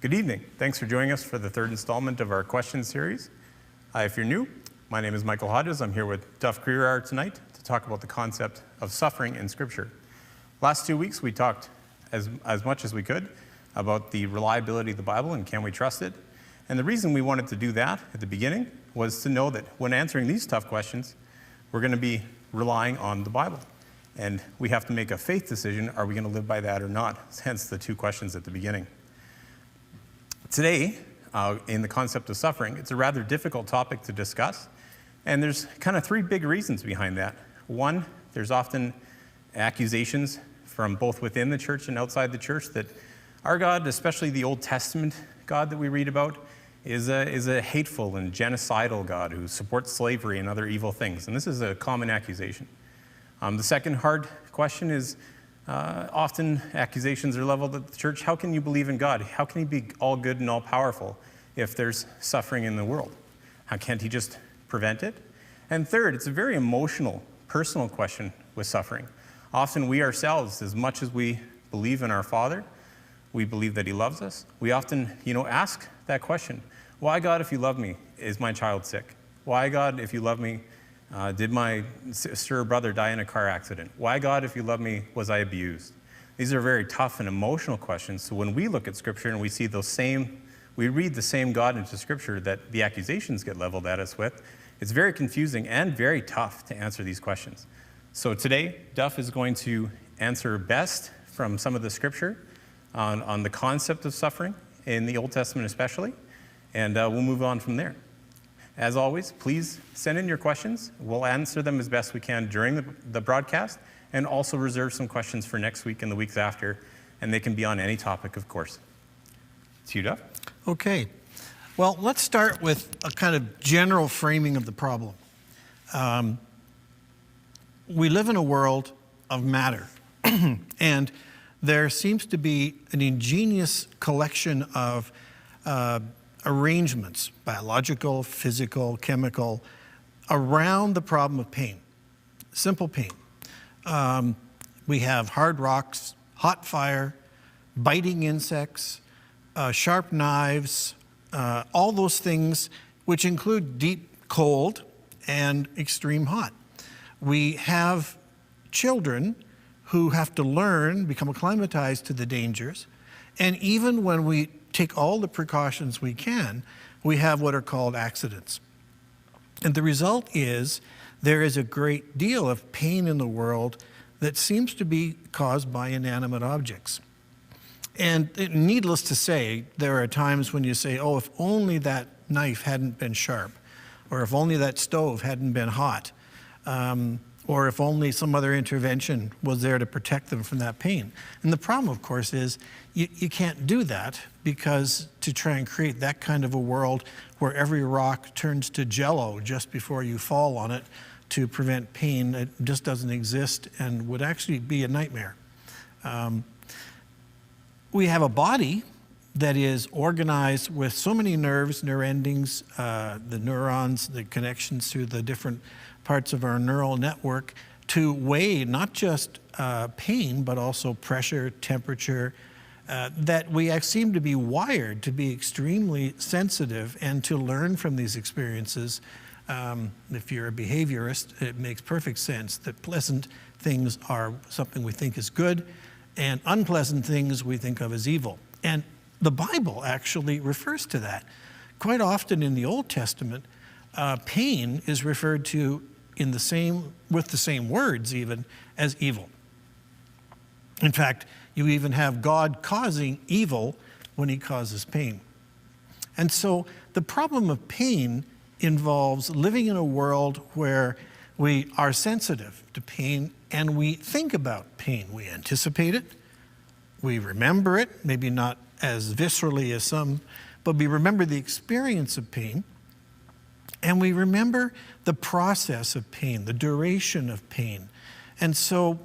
Good evening. Thanks for joining us for the third installment of our question series. If you're new, my name is Michael Hodges. I'm here with Duff Crerar tonight to talk about the concept of suffering in Scripture. Last 2 weeks, we talked as much as we could about the reliability of the Bible and can we trust it. And the reason we wanted to do that at the beginning was to know that when answering these tough questions, we're going to be relying on the Bible. And we have to make a faith decision, are we going to live by that or not? Hence the two questions at the beginning. Today, in the concept of suffering, it's a rather difficult topic to discuss, and there's kind of three big reasons behind that. One, there's often accusations from both within the church and outside the church that our God, especially the Old Testament God that we read about, is a hateful and genocidal God who supports slavery and other evil things, and this is a common accusation. The second hard question is, often accusations are leveled at the church. How can you believe in God? How can he be all good and all powerful if there's suffering in the world? How can't he just prevent it? And third, it's a very emotional, personal question with suffering. Often we ourselves, as much as we believe in our Father, we believe that he loves us, we often, ask that question. Why, God, if you love me, is my child sick? Why, God, if you love me, did my sister or brother die in a car accident? Why, God, if you love me, was I abused? These are very tough and emotional questions. So when we look at Scripture and we see we read the same God into Scripture that the accusations get leveled at us with, it's very confusing and very tough to answer these questions. So today, Duff is going to answer best from some of the Scripture on the concept of suffering, in the Old Testament especially, and we'll move on from there. As always, please send in your questions. We'll answer them as best we can during the broadcast, and also reserve some questions for next week and the weeks after, and they can be on any topic, of course. It's you, Duff. Okay. Well, let's start with a kind of general framing of the problem. We live in a world of matter, and there seems to be an ingenious collection of arrangements, biological, physical, chemical, around the problem of pain, simple pain. We have hard rocks, hot fire, biting insects, sharp knives, all those things which include deep cold and extreme hot. We have children who have to learn, become acclimatized to the dangers, and even when we take all the precautions we can, we have what are called accidents. And the result is there is a great deal of pain in the world that seems to be caused by inanimate objects. And needless to say, there are times when you say, oh, if only that knife hadn't been sharp, or if only that stove hadn't been hot, or if only some other intervention was there to protect them from that pain. And the problem, of course, is you can't do that, because to try and create that kind of a world where every rock turns to jello just before you fall on it to prevent pain, it just doesn't exist and would actually be a nightmare. We have a body that is organized with so many nerves, nerve endings, the neurons, the connections to the different parts of our neural network to weigh not just pain, but also pressure, temperature, that we seem to be wired to be extremely sensitive and to learn from these experiences. If you're a behaviorist, it makes perfect sense that pleasant things are something we think is good, and unpleasant things we think of as evil. And the Bible actually refers to that. Quite often in the Old Testament, pain is referred to with the same words even as evil. In fact, you even have God causing evil when he causes pain. And so the problem of pain involves living in a world where we are sensitive to pain and we think about pain. We anticipate it, we remember it, maybe not as viscerally as some, but we remember the experience of pain, and we remember the process of pain, the duration of pain. And so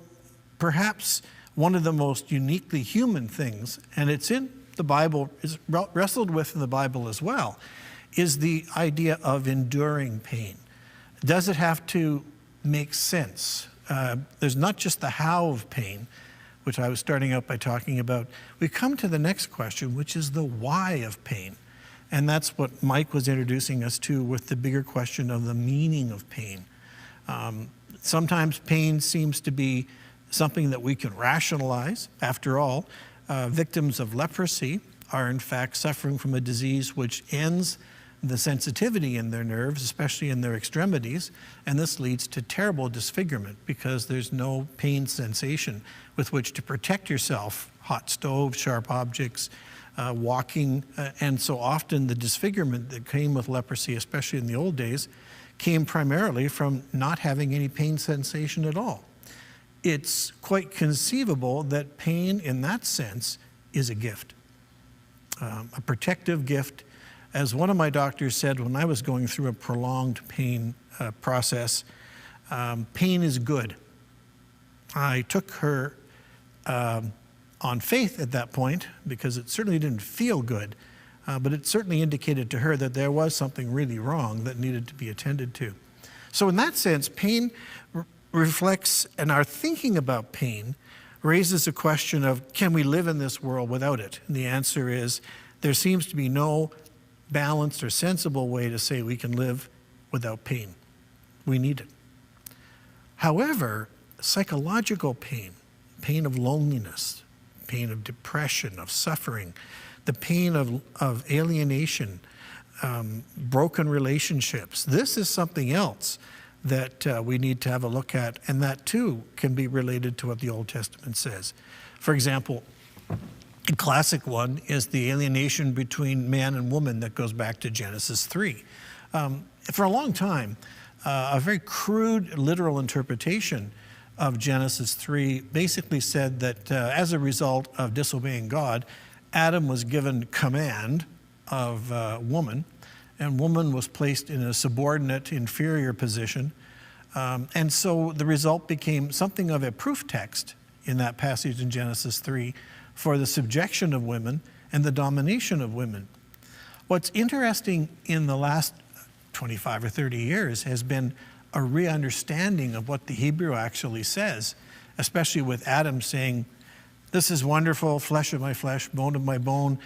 perhaps one of the most uniquely human things, and it's in the Bible, is wrestled with in the Bible as well, is the idea of enduring pain. Does it have to make sense? There's not just the how of pain. which I was starting out by talking about, we come to the next question, which is the why of pain. And that's what Mike was introducing us to with the bigger question of the meaning of pain. Sometimes pain seems to be something that we can rationalize. After all, victims of leprosy are in fact suffering from a disease which ends the sensitivity in their nerves, especially in their extremities, and this leads to terrible disfigurement because there's no pain sensation with which to protect yourself. Hot stove, sharp objects, walking, and so often the disfigurement that came with leprosy, especially in the old days, came primarily from not having any pain sensation at all. It's quite conceivable that pain in that sense is a gift, a protective gift. As one of my doctors said when I was going through a prolonged pain process, pain is good. I took her on faith at that point because it certainly didn't feel good, but it certainly indicated to her that there was something really wrong that needed to be attended to. So in that sense, pain reflects, and our thinking about pain raises a question of, can we live in this world without it? And the answer is, there seems to be no balanced or sensible way to say we can live without pain. We need it. However, psychological pain, pain of loneliness, pain of depression, of suffering, the pain of alienation, broken relationships, this is something else that we need to have a look at, and that too can be related to what the Old Testament says. For example, a classic one is the alienation between man and woman that goes back to Genesis 3. For a long time, a very crude literal interpretation of Genesis 3 basically said that as a result of disobeying God, Adam was given command of woman, and woman was placed in a subordinate, inferior position. And so the result became something of a proof text in that passage in Genesis 3 for the subjection of women and the domination of women. What's interesting in the last 25 or 30 years has been a re-understanding of what the Hebrew actually says, especially with Adam saying, "This is wonderful, flesh of my flesh, bone of my bone."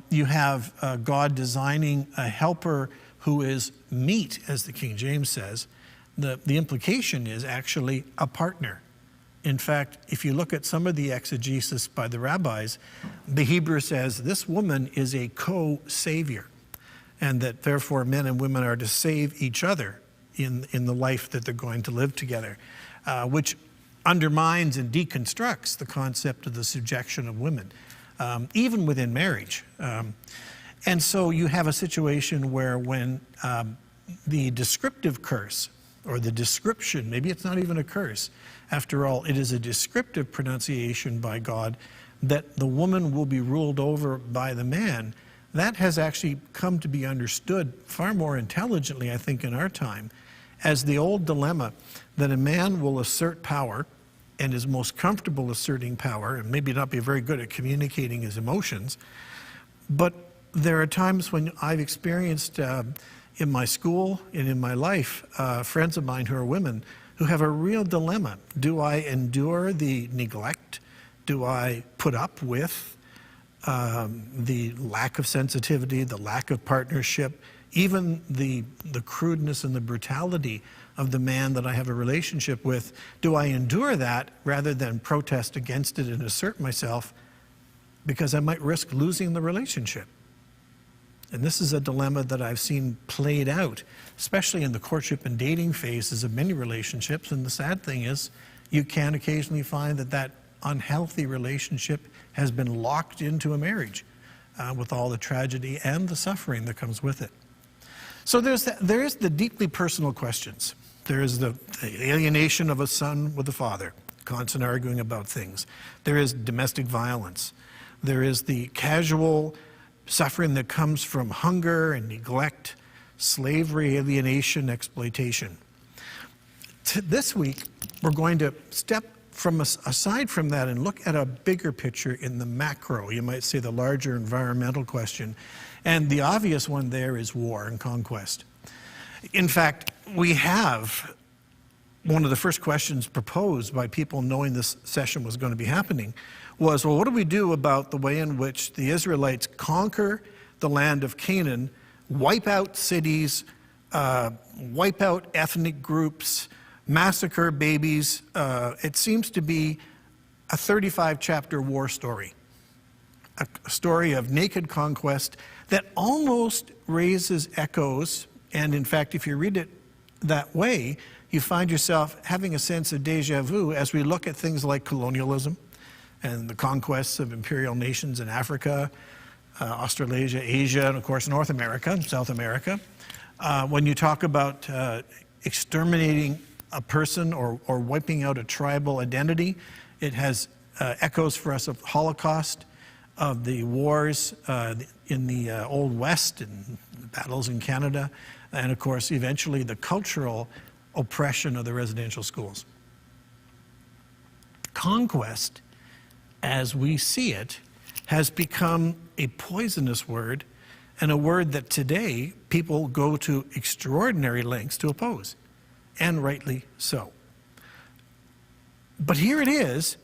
You have God designing a helper who is meet, as the King James says. The implication is actually a partner. In fact, if you look at some of the exegesis by the rabbis, the Hebrew says this woman is a co-savior, and that therefore men and women are to save each other in the life that they're going to live together, which undermines and deconstructs the concept of the subjection of women, even within marriage. And so you have a situation where when the descriptive curse, or the description, maybe it's not even a curse, after all, it is a descriptive pronunciation by God that the woman will be ruled over by the man. That has actually come to be understood far more intelligently, I think, in our time, as the old dilemma that a man will assert power and is most comfortable asserting power and maybe not be very good at communicating his emotions. But there are times when I've experienced in my school and in my life, friends of mine who are women who have a real dilemma. Do I endure the neglect? Do I put up with the lack of sensitivity, the lack of partnership, even the crudeness and the brutality of the man that I have a relationship with? Do I endure that rather than protest against it and assert myself because I might risk losing the relationship? And this is a dilemma that I've seen played out, especially in the courtship and dating phases of many relationships. And the sad thing is, you can occasionally find that that unhealthy relationship has been locked into a marriage with all the tragedy and the suffering that comes with it. So there is the deeply personal questions. There is the alienation of a son with a father, constant arguing about things. There is domestic violence. There is the casual suffering that comes from hunger and neglect, slavery, alienation, exploitation. This week, we're going to step aside from that and look at a bigger picture in the macro, you might say the larger environmental question. And the obvious one there is war and conquest. In fact, we have one of the first questions proposed by people knowing this session was going to be happening was, well, what do we do about the way in which the Israelites conquer the land of Canaan, wipe out cities, wipe out ethnic groups, massacre babies? It seems to be a 35-chapter war story, a story of naked conquest that almost raises echoes. And in fact, if you read it that way, you find yourself having a sense of deja vu as we look at things like colonialism and the conquests of imperial nations in Africa, Australasia, Asia, and of course North America and South America. When you talk about exterminating a person or wiping out a tribal identity, it has echoes for us of Holocaust, of the wars in the Old West and battles in Canada, and of course eventually the cultural oppression of the residential schools. Conquest, as we see it, has become a poisonous word, and a word that today people go to extraordinary lengths to oppose, and rightly so. But here it is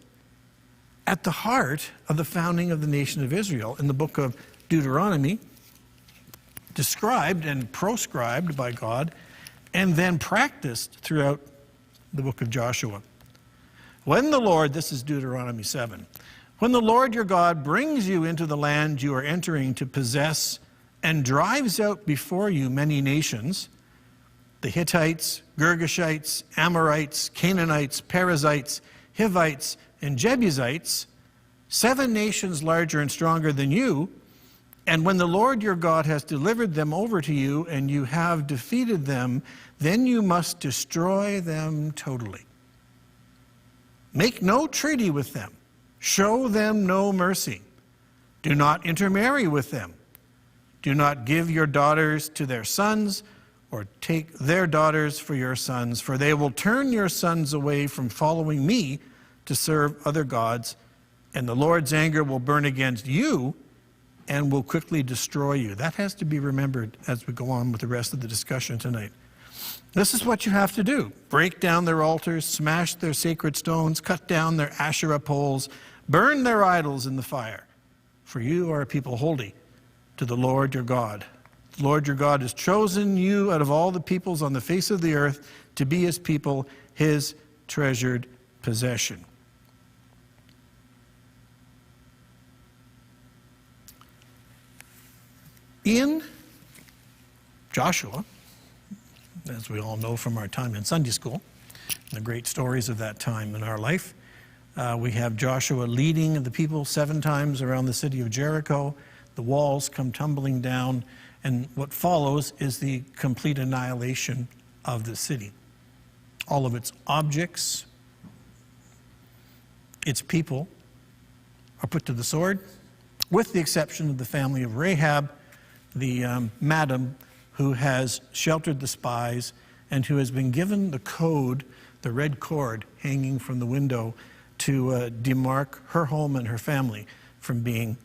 at the heart of the founding of the nation of Israel in the book of Deuteronomy, described and proscribed by God, and then practiced throughout the book of Joshua. When the Lord, this is Deuteronomy 7, when the Lord your God brings you into the land you are entering to possess and drives out before you many nations, the Hittites, Girgashites, Amorites, Canaanites, Perizzites, Hivites, and Jebusites, 7 nations larger and stronger than you, and when the Lord your God has delivered them over to you and you have defeated them, then you must destroy them totally. Make no treaty with them. Show them no mercy. Do not intermarry with them. Do not give your daughters to their sons or take their daughters for your sons, for they will turn your sons away from following me to serve other gods, and the Lord's anger will burn against you and will quickly destroy you. That has to be remembered as we go on with the rest of the discussion tonight. This is what you have to do. Break down their altars, smash their sacred stones, cut down their Asherah poles, burn their idols in the fire. For you are a people holy to the Lord your God. The Lord your God has chosen you out of all the peoples on the face of the earth to be his people, his treasured possession. In Joshua, as we all know from our time in Sunday school, the great stories of that time in our life, we have Joshua leading the people 7 times around the city of Jericho. The walls come tumbling down, and what follows is the complete annihilation of the city. All of its objects, its people are put to the sword, with the exception of the family of Rahab, the madam who has sheltered the spies and who has been given the code, the red cord hanging from the window to demark her home and her family from being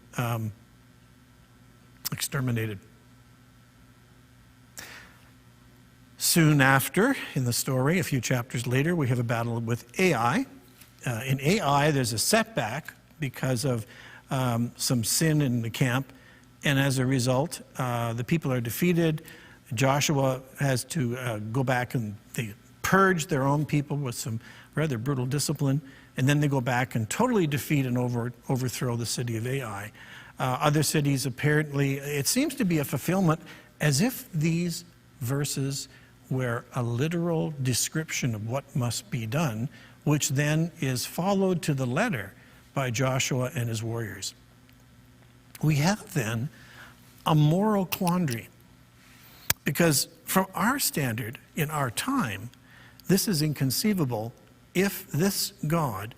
exterminated. Soon after, in the story, a few chapters later, we have a battle with Ai. In Ai, there's a setback because of some sin in the camp, and as a result, the people are defeated. Joshua has to go back and they purge their own people with some rather brutal discipline, and then they go back and totally defeat and overthrow the city of Ai. Other cities, apparently, it seems to be a fulfillment, as if these verses were a literal description of what must be done, which then is followed to the letter by Joshua and his warriors. We have then a moral quandary, because from our standard in our time, this is inconceivable if this God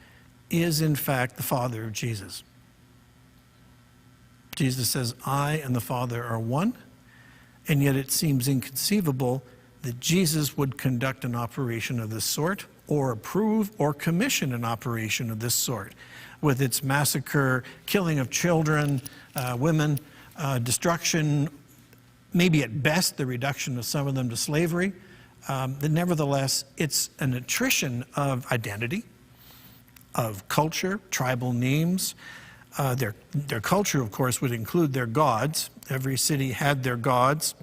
is in fact the Father of Jesus. Jesus says, I and the Father are one, and yet it seems inconceivable that Jesus would conduct an operation of this sort, or approve or commission an operation of this sort, with its massacre, killing of children, women, destruction, maybe at best the reduction of some of them to slavery, Nevertheless, it's an attrition of identity, of culture, tribal names. Their culture, of course, would include their gods. Every city had their gods.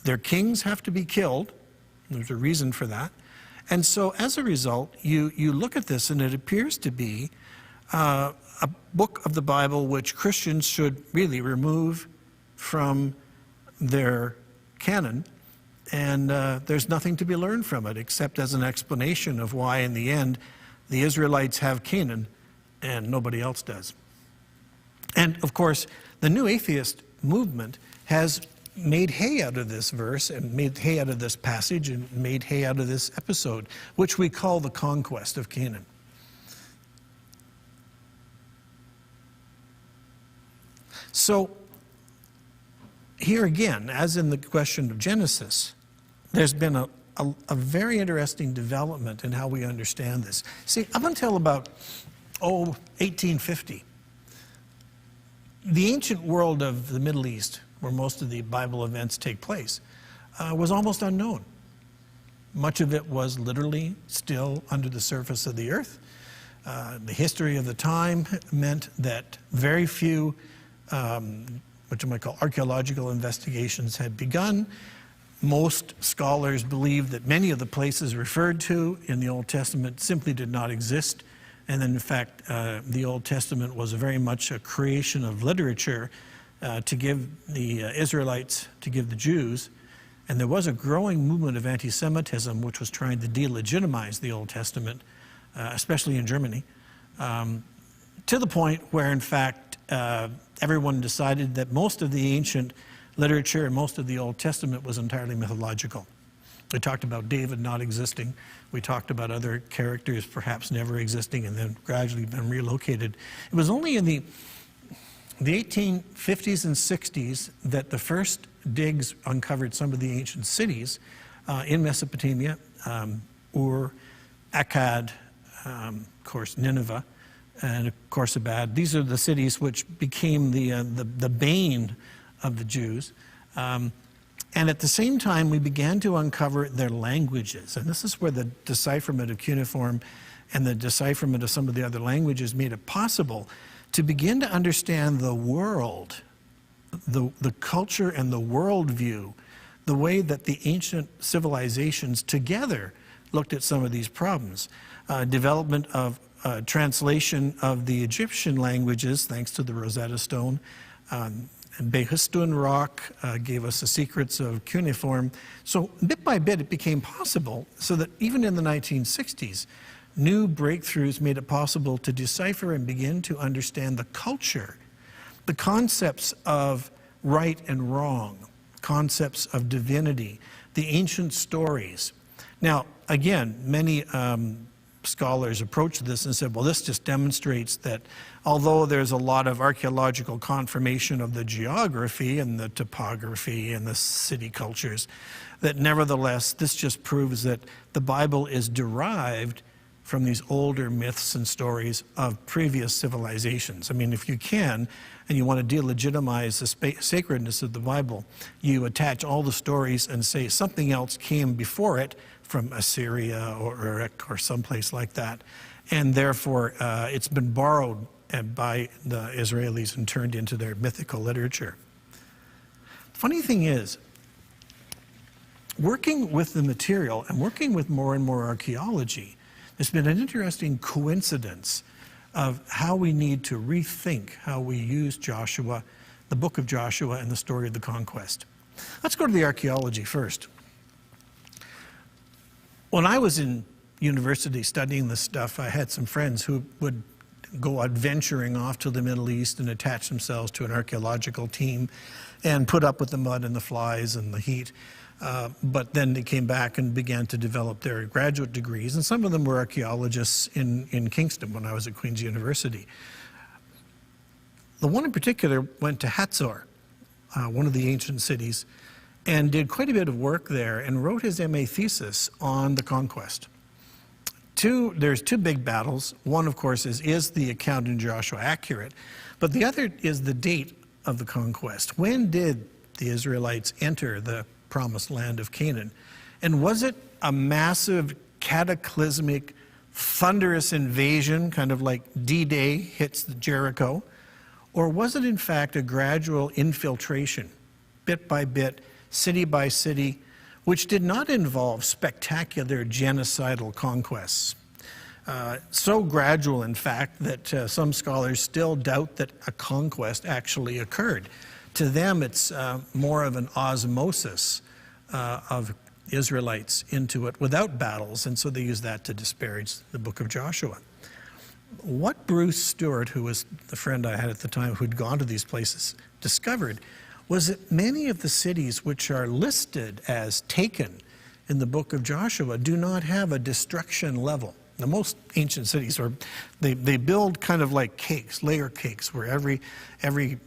Their kings have to be killed. There's a reason for that. And so as a result, you look at this and it appears to be a book of the Bible which Christians should really remove from their canon. And there's nothing to be learned from it except as an explanation of why in the end the Israelites have Canaan and nobody else does. And of course, the New Atheist movement has made hay out of this verse and made hay out of this passage and made hay out of this episode, which we call the Conquest of Canaan. So here again, as in the question of Genesis, there's been a very interesting development in how we understand this. See, up until about 1850, the ancient world of the Middle East, where most of the Bible events take place, was almost unknown. Much of it was literally still under the surface of the earth. The history of the time meant that very few, what you might call archaeological investigations had begun. Most scholars believe that many of the places referred to in the Old Testament simply did not exist. And then, in fact, the Old Testament was very much a creation of literature to give the Israelites, to give the Jews. And there was a growing movement of anti-Semitism which was trying to delegitimize the Old Testament, especially in Germany, to the point where, in fact, everyone decided that most of the ancient literature and most of the Old Testament was entirely mythological. We talked about David not existing. We talked about other characters perhaps never existing and then gradually been relocated. It was only in the 1850s and 60s that the first digs uncovered some of the ancient cities in Mesopotamia, Ur, Akkad, of course Nineveh, and of course Abad. These are the cities which became the bane of the Jews. And at the same time, we began to uncover their languages. And this is where the decipherment of cuneiform and the decipherment of some of the other languages made it possible to begin to understand the world, the culture and the worldview, the way that the ancient civilizations together looked at some of these problems. Development of translation of the Egyptian languages, thanks to the Rosetta Stone. Behistun rock gave us the secrets of cuneiform. So bit by bit, it became possible so that even in the 1960s, new breakthroughs made it possible to decipher and begin to understand the culture, the concepts of right and wrong, concepts of divinity, the ancient stories. Now, again, many scholars approached this and said, well, this just demonstrates that although there's a lot of archaeological confirmation of the geography and the topography and the city cultures, that nevertheless, this just proves that the Bible is derived from these older myths and stories of previous civilizations. I mean, if you can, and you want to delegitimize the sacredness of the Bible, you attach all the stories and say something else came before it from Assyria or Uruk or someplace like that. And therefore, it's been borrowed by the Israelis and turned into their mythical literature. Funny thing is, working with the material and working with more and more archaeology, there's been an interesting coincidence of how we need to rethink how we use Joshua, the book of Joshua, and the story of the conquest. Let's go to the archaeology first. When I was in university studying this stuff, I had some friends who would go adventuring off to the Middle East and attach themselves to an archaeological team and put up with the mud and the flies and the heat. But then they came back and began to develop their graduate degrees, and some of them were archaeologists in Kingston when I was at Queen's University. The one in particular went to Hatzor, one of the ancient cities, and did quite a bit of work there and wrote his MA thesis on the conquest. There's two big battles. One, of course, is the account in Joshua accurate? But the other is the date of the conquest. When did the Israelites enter the promised land of Canaan? And was it a massive, cataclysmic, thunderous invasion, kind of like D-Day hits Jericho? Or was it in fact a gradual infiltration, bit by bit, city by city, which did not involve spectacular genocidal conquests? So gradual, in fact, that some scholars still doubt that a conquest actually occurred. To them, it's more of an osmosis of Israelites into it without battles, and so they use that to disparage the book of Joshua. What Bruce Stewart, who was the friend I had at the time who'd gone to these places, discovered was that many of the cities which are listed as taken in the book of Joshua do not have a destruction level. Now, most ancient cities, they build kind of like cakes, layer cakes, where every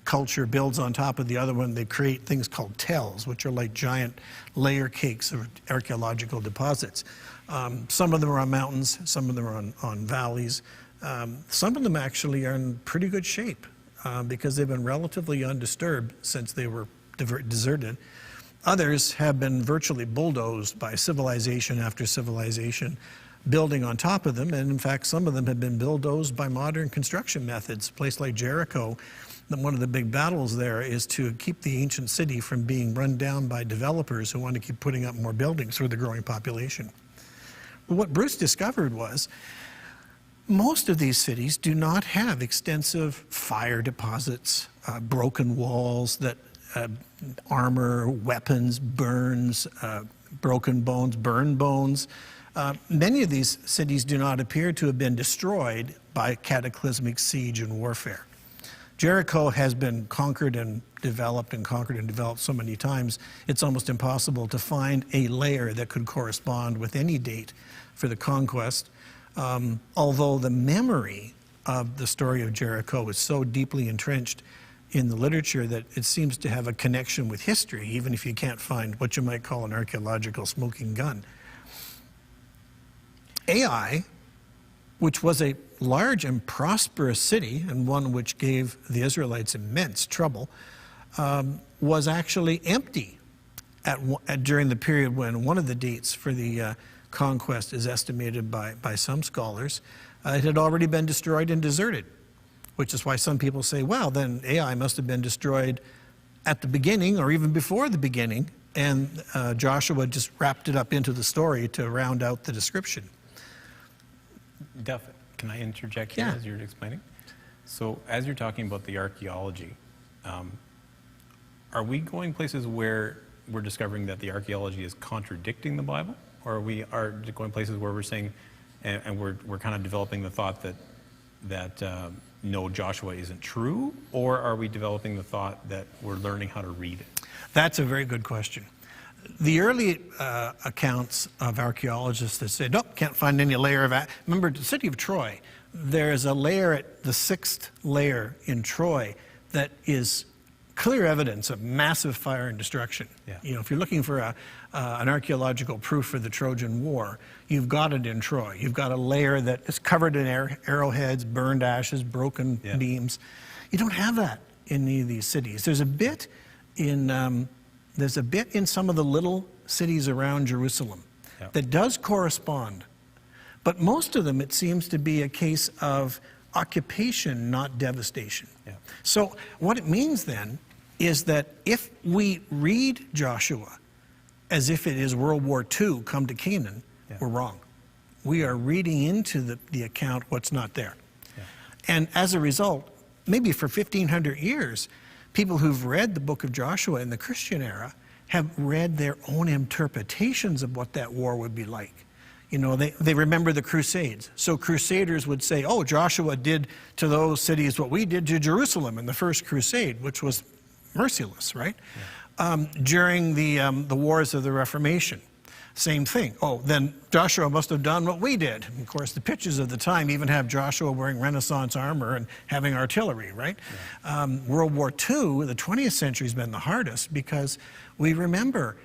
culture builds on top of the other one. They create things called tells, which are like giant layer cakes of archaeological deposits. Some of them are on mountains, some of them are on valleys. Some of them actually are in pretty good shape because they've been relatively undisturbed since they were deserted. Others have been virtually bulldozed by civilization after civilization, building on top of them, and in fact some of them have been bulldozed by modern construction methods. A place like Jericho, one of the big battles there is to keep the ancient city from being run down by developers who want to keep putting up more buildings for the growing population. But what Bruce discovered was most of these cities do not have extensive fire deposits, broken walls that armor, weapons, burns, broken bones, burned bones. Many of these cities do not appear to have been destroyed by cataclysmic siege and warfare. Jericho has been conquered and developed so many times, it's almost impossible to find a layer that could correspond with any date for the conquest. Although the memory of the story of Jericho is so deeply entrenched in the literature that it seems to have a connection with history, even if you can't find what you might call an archaeological smoking gun. Ai, which was a large and prosperous city, and one which gave the Israelites immense trouble, was actually empty during the period when one of the dates for the conquest is estimated by some scholars. It had already been destroyed and deserted, which is why some people say, well, then Ai must have been destroyed at the beginning or even before the beginning, and Joshua just wrapped it up into the story to round out the description. Duff, can I interject here as you're explaining? So as you're talking about the archaeology, are we going places where we're discovering that the archaeology is contradicting the Bible? Or are we going places where we're saying, and we're kind of developing the thought that no, Joshua isn't true? Or are we developing the thought that we're learning how to read it? That's a very good question. The early accounts of archaeologists that say, nope, can't find any layer of... Remember, the city of Troy, there's a layer at the 6th layer in Troy that is clear evidence of massive fire and destruction. Yeah. You know, if you're looking for an archaeological proof for the Trojan War, you've got it in Troy. You've got a layer that is covered in arrowheads, burned ashes, broken beams. You don't have that in any of these cities. There's a bit in some of the little cities around Jerusalem that does correspond. But most of them, it seems to be a case of occupation, not devastation. Yeah. So what it means then is that if we read Joshua as if it is World War II come to Canaan, we're wrong. We are reading into the account what's not there. Yeah. And as a result, maybe for 1,500 years, people who've read the book of Joshua in the Christian era have read their own interpretations of what that war would be like. You know, they remember the Crusades. So Crusaders would say, oh, Joshua did to those cities what we did to Jerusalem in the First Crusade, which was merciless, right? Yeah. During the wars of the Reformation, same thing. Oh, then Joshua must have done what we did. And of course, the pictures of the time even have Joshua wearing Renaissance armor and having artillery, right? Yeah. World War II, the 20th century, has been the hardest because we remember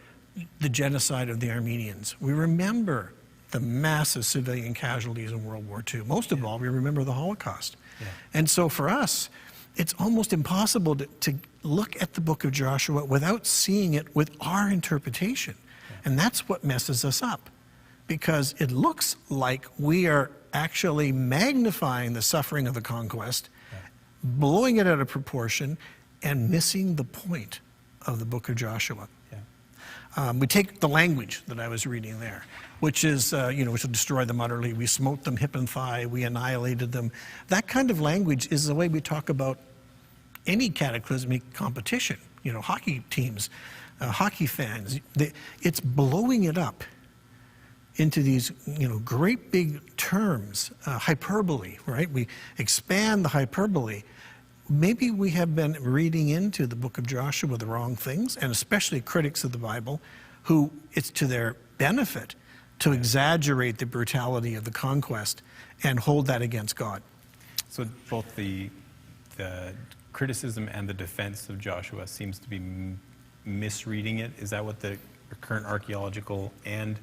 the genocide of the Armenians. We remember the massive civilian casualties in World War II. Most of all, we remember the Holocaust. Yeah. And so for us, it's almost impossible to look at the book of Joshua without seeing it with our interpretation. Yeah. And that's what messes us up, because it looks like we are actually magnifying the suffering of the conquest, blowing it out of proportion, and missing the point of the book of Joshua. We take the language that I was reading there, which is, we shall destroy them utterly. We smote them hip and thigh. We annihilated them. That kind of language is the way we talk about any cataclysmic competition. Hockey teams, hockey fans. It's blowing it up into these, great big terms, hyperbole, right? We expand the hyperbole. Maybe we have been reading into the book of Joshua the wrong things, and especially critics of the Bible, who it's to their benefit to exaggerate the brutality of the conquest and hold that against God. So both the criticism and the defense of Joshua seems to be misreading it. Is that what the current archaeological, and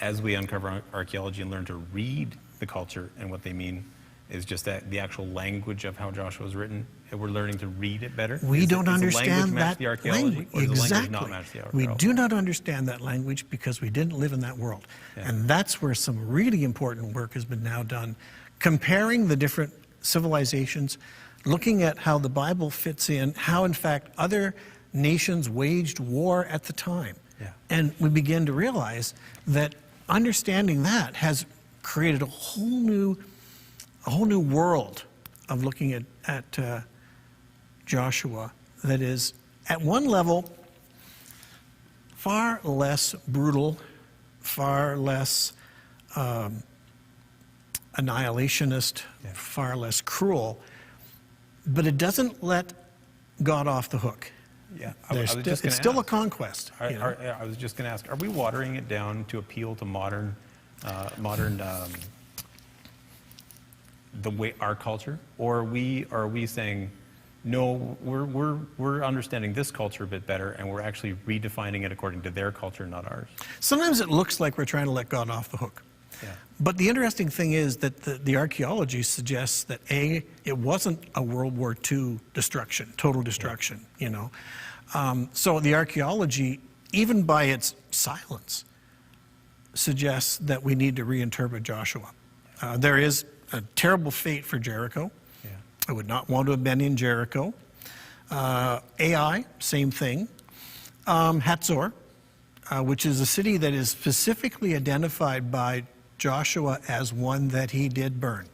as we uncover archaeology and learn to read the culture and what they mean, is just that the actual language of how Joshua was written, and we're learning to read it better? We don't understand that the language. Or does the language not match the archaeology? We do not understand that language because we didn't live in that world. And that's where some really important work has been now done, comparing the different civilizations, looking at how the Bible fits in, how in fact other nations waged war at the time. And we begin to realize that understanding that has created a whole new world of looking at Joshua that is, at one level, far less brutal, far less annihilationist, far less cruel, but it doesn't let God off the hook. It's still a conquest. I was just going to ask, are we watering it down to appeal to modern the way our culture, or are we saying, no, we're understanding this culture a bit better, and we're actually redefining it according to their culture, not ours? Sometimes it looks like we're trying to let God off the hook. But the interesting thing is that the archaeology suggests that it wasn't a World War II destruction, total destruction. So the archaeology, even by its silence, suggests that we need to reinterpret Joshua. There is a terrible fate for Jericho. I would not want to have been in Jericho. Ai, same thing. Hatzor, which is a city that is specifically identified by Joshua as one that he did burn.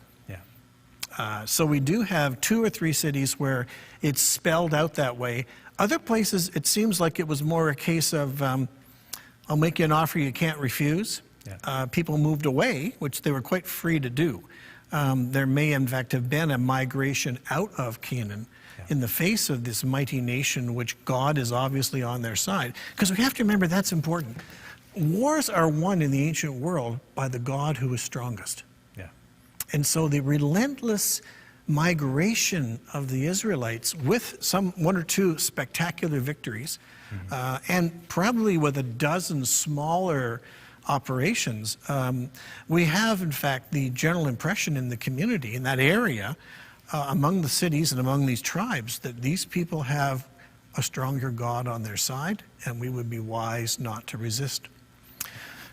So we do have 2 or 3 cities where it's spelled out that way. Other places, it seems like it was more a case of, I'll make you an offer you can't refuse. People moved away, which they were quite free to do. There may, in fact, have been a migration out of Canaan in the face of this mighty nation, which God is obviously on their side. Because we have to remember that's important. Wars are won in the ancient world by the God who is strongest. And so the relentless migration of the Israelites, with 1 or 2 spectacular victories, and probably with a dozen smaller operations, we have, in fact, the general impression in the community, in that area, among the cities and among these tribes, that these people have a stronger God on their side, and we would be wise not to resist.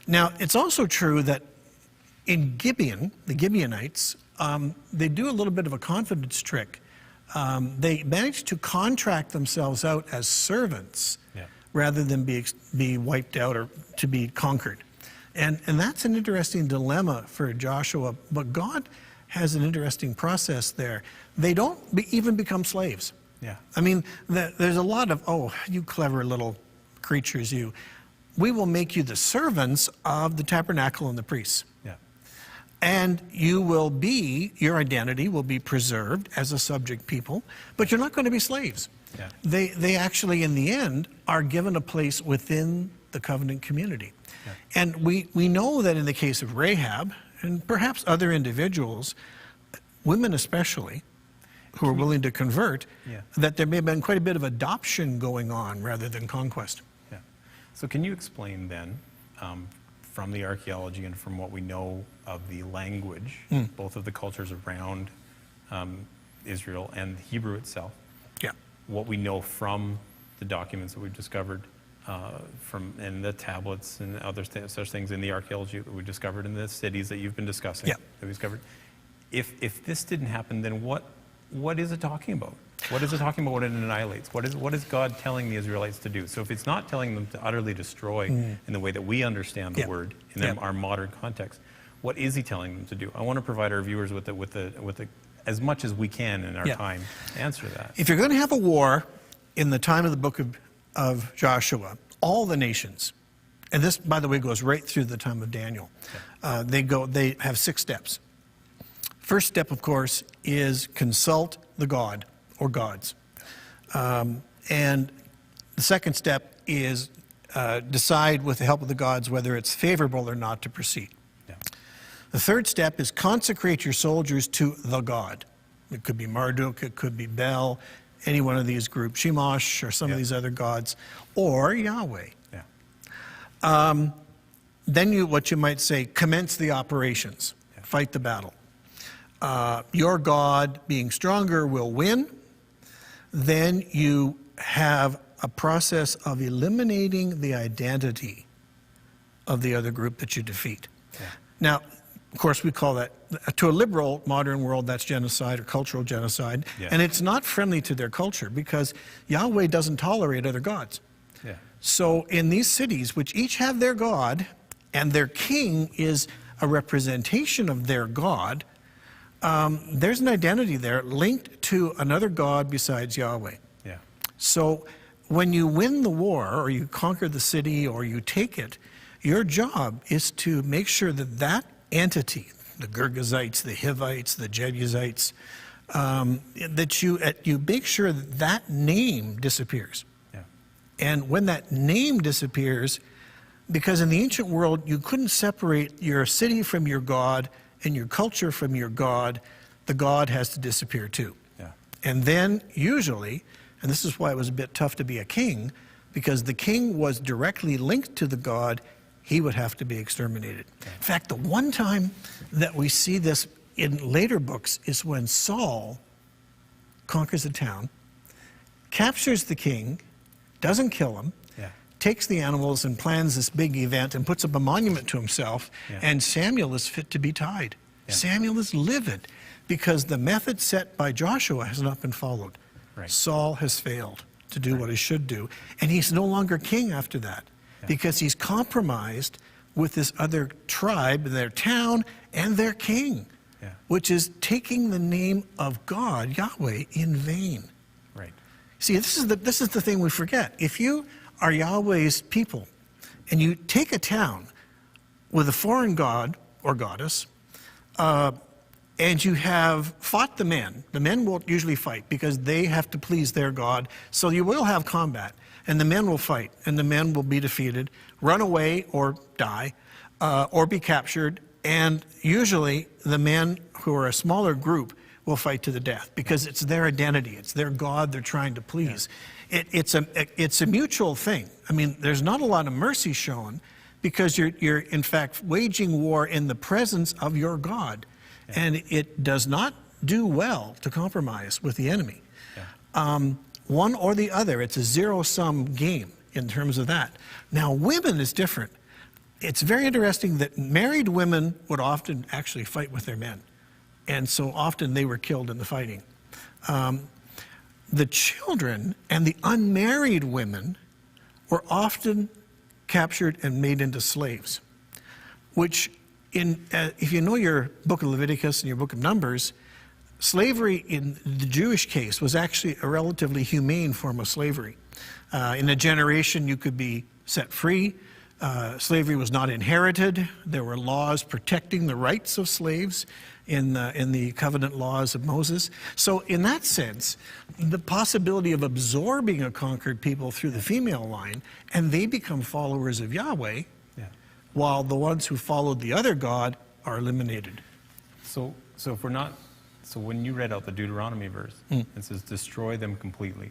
Now, it's also true that in Gibeon, the Gibeonites, they do a little bit of a confidence trick. They manage to contract themselves out as servants rather than be wiped out or to be conquered. And that's an interesting dilemma for Joshua, but God has an interesting process there. They don't even become slaves. I mean, there's a lot of, oh, you clever little creatures, you. We will make you the servants of the tabernacle and the priests. And your identity will be preserved as a subject people, but you're not going to be slaves. They actually, in the end, are given a place within the covenant community. And we know that in the case of Rahab, and perhaps other individuals, women especially, who are willing to convert, that there may have been quite a bit of adoption going on rather than conquest. So can you explain then, from the archaeology and from what we know of the language, both of the cultures around Israel and Hebrew itself, what we know from the documents that we've discovered, in the tablets and other such things in the archaeology that we discovered in the cities that you've been discussing, Yeah. that we discovered. If this didn't happen, then what is it talking about? What is it talking about when it annihilates? What is God telling the Israelites to do? So if it's not telling them to utterly destroy in the way that we understand the word in our modern context, what is he telling them to do? I want to provide our viewers with as much as we can in our time to answer that. If you're going to have a war in the time of the book of Joshua, all the nations, and this, by the way, goes right through the time of Daniel, they have 6 steps. First step, of course, is consult the god or gods. And the second step is decide with the help of the gods whether it's favorable or not to proceed. Yeah. The third step is consecrate your soldiers to the god. It could be Marduk, it could be Bel, any one of these groups, Shemosh or some of these other gods, or Yahweh. Yeah. Then you, what you might say, commence the operations, fight the battle. Your God, being stronger, will win. Then you have a process of eliminating the identity of the other group that you defeat. Yeah. Now, of course, we call that, to a liberal modern world, that's genocide or cultural genocide. Yeah. And it's not friendly to their culture because Yahweh doesn't tolerate other gods. Yeah. So in these cities, which each have their god, and their king is a representation of their god, there's an identity there linked to another god besides Yahweh. Yeah. So when you win the war, or you conquer the city, or you take it, your job is to make sure that that entity, the Girgazites, the Hivites, the Jebusites, that you make sure that that name disappears. Yeah. And when that name disappears, because in the ancient world, you couldn't separate your city from your god and your culture from your god, the god has to disappear too. Yeah. And then usually, and this is why it was a bit tough to be a king, because the king was directly linked to the god, he would have to be exterminated. Yeah. In fact, the one time that we see this in later books is when Saul conquers a town, captures the king, doesn't kill him, takes the animals and plans this big event and puts up a monument to himself, and Samuel is fit to be tied. Yeah. Samuel is livid because the method set by Joshua has not been followed. Right. Saul has failed to do what he should do, and he's no longer king after that because he's compromised with this other tribe, their town, and their king, which is taking the name of God, Yahweh, in vain. Right. See, this is the thing we forget. If you are Yahweh's people, and you take a town with a foreign god or goddess, and you have fought the men won't usually fight because they have to please their god, so you will have combat, and the men will fight, and the men will be defeated, run away or die, or be captured, and usually the men who are a smaller group will fight to the death because it's their identity, it's their god they're trying to please. It's a mutual thing. I mean, there's not a lot of mercy shown because you're in fact waging war in the presence of your God, and it does not do well to compromise with the enemy. One or the other. It's a zero-sum game in terms of that. Now, women is different. It's very interesting that married women would often actually fight with their men, and so often they were killed in the fighting. The children and the unmarried women were often captured and made into slaves, which, if you know your book of Leviticus and your book of Numbers, slavery in the Jewish case was actually a relatively humane form of slavery. In a generation, you could be set free. Slavery was not inherited. There were laws protecting the rights of slaves in the covenant laws of Moses. So in that sense, the possibility of absorbing a conquered people through the female line, and they become followers of Yahweh, while the ones who followed the other god are eliminated. So if we're not, so when you read out the Deuteronomy verse, it says destroy them completely.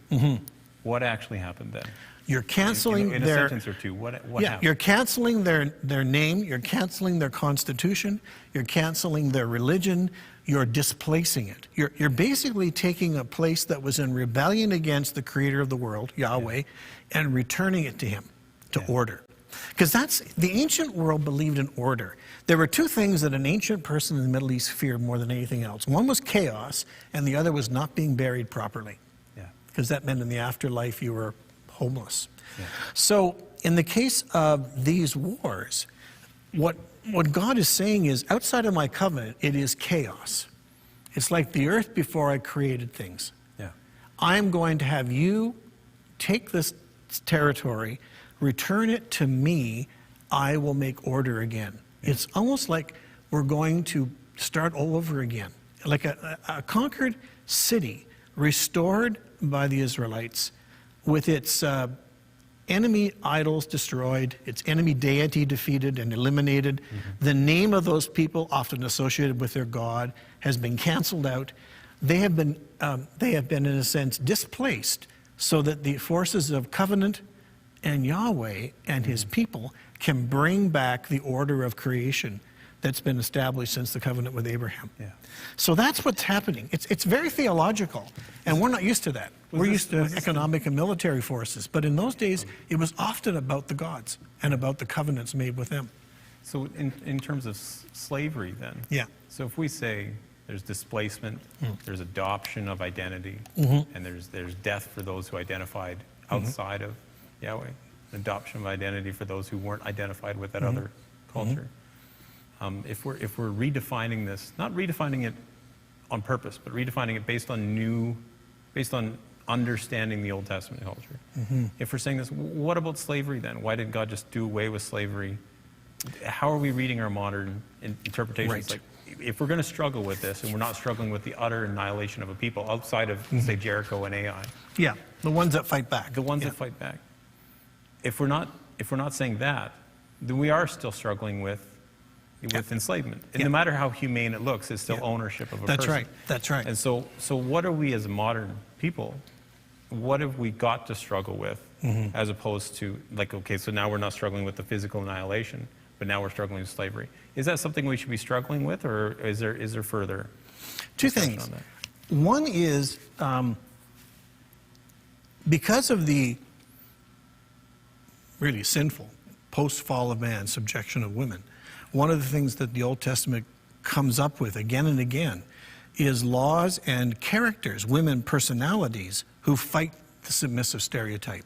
What actually happened then? You're canceling in a their sentence or two. What happened? You're canceling their name. You're canceling their constitution. You're canceling their religion. You're displacing it. You're basically taking a place that was in rebellion against the Creator of the world, Yahweh, and returning it to Him. to order. Because the ancient world believed in order. There were two things that an ancient person in the Middle East feared more than anything else. One was chaos, and the other was not being buried properly. Because that meant in the afterlife you were homeless. So in the case of these wars, what God is saying is, outside of my covenant, it is chaos. It's like the earth before I created things. I'm going to have you take this territory, return it to me, I will make order again. It's almost like we're going to start all over again. Like a conquered city restored by the Israelites with its enemy idols destroyed, its enemy deity defeated and eliminated. The name of those people, often associated with their God, has been canceled out. They have been, in a sense, displaced so that the forces of covenant and Yahweh and his people can bring back the order of creation that's been established since the covenant with Abraham. So that's what's happening. It's very theological, and we're not used to that. We're used to economic and military forces, but in those days, it was often about the gods and about the covenants made with them. So in terms of slavery then, so if we say there's displacement, there's adoption of identity, and there's death for those who identified outside of Yahweh, adoption of identity for those who weren't identified with that other culture. If we're redefining this, not redefining it on purpose, but redefining it based on understanding the Old Testament culture. If we're saying this, what about slavery then? Why did God just do away with slavery? How are we reading our modern interpretations? Like, if we're going to struggle with this, and we're not struggling with the utter annihilation of a people outside of, say, Jericho and Ai. The ones that fight back. The ones that fight back. If we're not saying that, then we are still struggling with enslavement. And no matter how humane it looks, it's still ownership of a person. That's right. And so what are we as a modern people, what have we got to struggle with as opposed to, like, okay, so now we're not struggling with the physical annihilation, but now we're struggling with slavery. Is that something we should be struggling with, or is there further? Two things. On that? One is because of the really sinful post-fall of man subjection of women, one of the things that the Old Testament comes up with again and again is laws and characters, women personalities, who fight the submissive stereotype.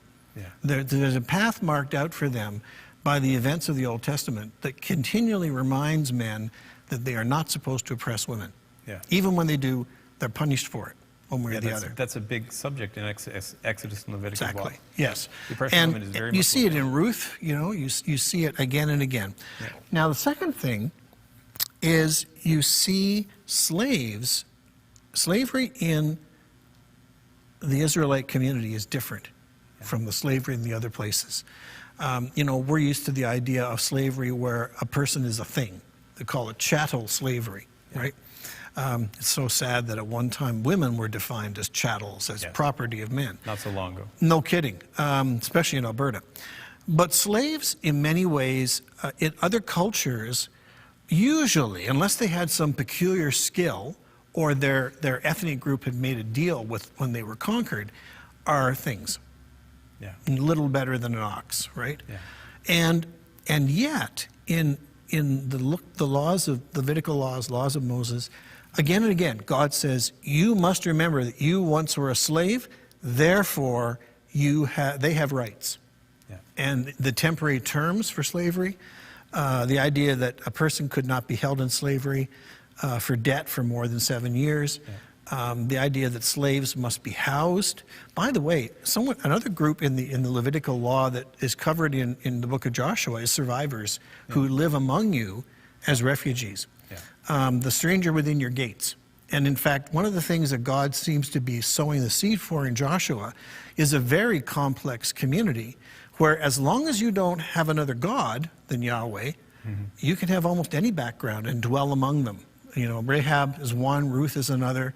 There's a path marked out for them by the events of the Old Testament that continually reminds men that they are not supposed to oppress women. Even when they do, they're punished for it, one way or the other. That's a big subject in Exodus and Leviticus. Exactly, yes. The oppression of women is very much you see it in Ruth, you see it again and again. Now, the second thing is you see slavery in the Israelite community is different from the slavery in the other places. We're used to the idea of slavery where a person is a thing. They call it chattel slavery, right? It's so sad that at one time women were defined as chattels, as property of men. Not so long ago. No kidding, especially in Alberta. But slaves, in many ways, in other cultures, usually, unless they had some peculiar skill or their ethnic group had made a deal with when they were conquered, are things. Little better than an ox, right? And yet, in the laws of Levitical laws of Moses, again and again, God says, you must remember that you once were a slave, therefore they have rights. And the temporary terms for slavery, the idea that a person could not be held in slavery for debt for more than 7 years, the idea that slaves must be housed. By the way, another group in the Levitical law that is covered in the book of Joshua is survivors who live among you as refugees. The stranger within your gates. And in fact, one of the things that God seems to be sowing the seed for in Joshua is a very complex community where as long as you don't have another God than Yahweh, you can have almost any background and dwell among them. Rahab is one, Ruth is another.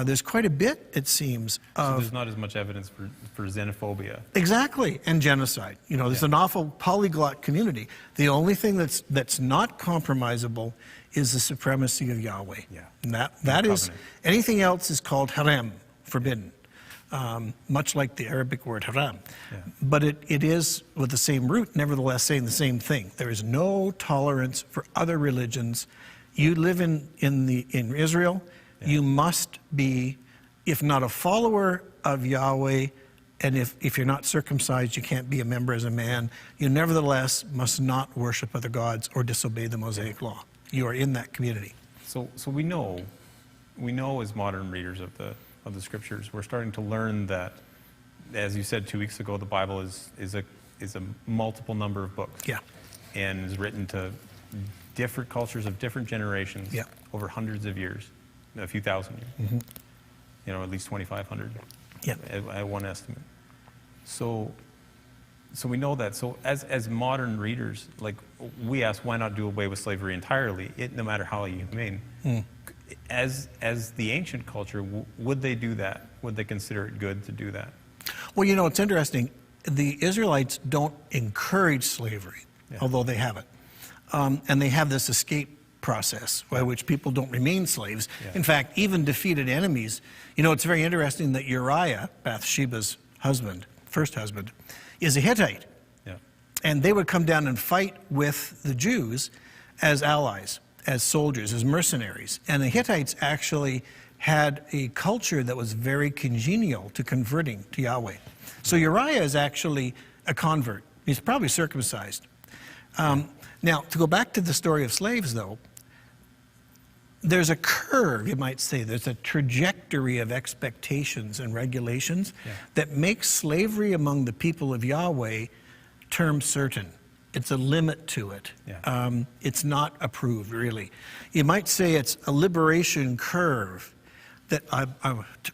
There's quite a bit, it seems, so there's not as much evidence for xenophobia. Exactly, and genocide. There's an awful polyglot community. The only thing that's not compromisable is the supremacy of Yahweh. And that is, anything else is called harem, forbidden. much like the Arabic word haram. Yeah. But it is with the same root, nevertheless saying the same thing. There is no tolerance for other religions. You live in Israel, you must be, if not a follower of Yahweh, and if you're not circumcised, you can't be a member as a man. You nevertheless must not worship other gods or disobey the Mosaic law. You are in that community. So we know as modern readers of the scriptures, we're starting to learn that, as you said 2 weeks ago, the Bible is a multiple number of books. Yeah. And is written to different cultures of different generations over hundreds of years, a few thousand years. Mm-hmm. At least 2,500 at one estimate. So we know that. So as modern readers, like, we ask, why not do away with slavery entirely, no matter how humane? As the ancient culture, would they do that? Would they consider it good to do that? Well, it's interesting. The Israelites don't encourage slavery, although they have it. And they have this escape process by which people don't remain slaves. In fact, even defeated enemies. It's very interesting that Uriah, Bathsheba's husband, first husband, is a Hittite. Yeah. And they would come down and fight with the Jews as allies, as soldiers, as mercenaries. And the Hittites actually had a culture that was very congenial to converting to Yahweh. So Uriah is actually a convert. He's probably circumcised. Now, to go back to the story of slaves, though, there's a curve, you might say. There's a trajectory of expectations and regulations that makes slavery among the people of Yahweh term certain. It's a limit to it. It's not approved, really. You might say it's a liberation curve that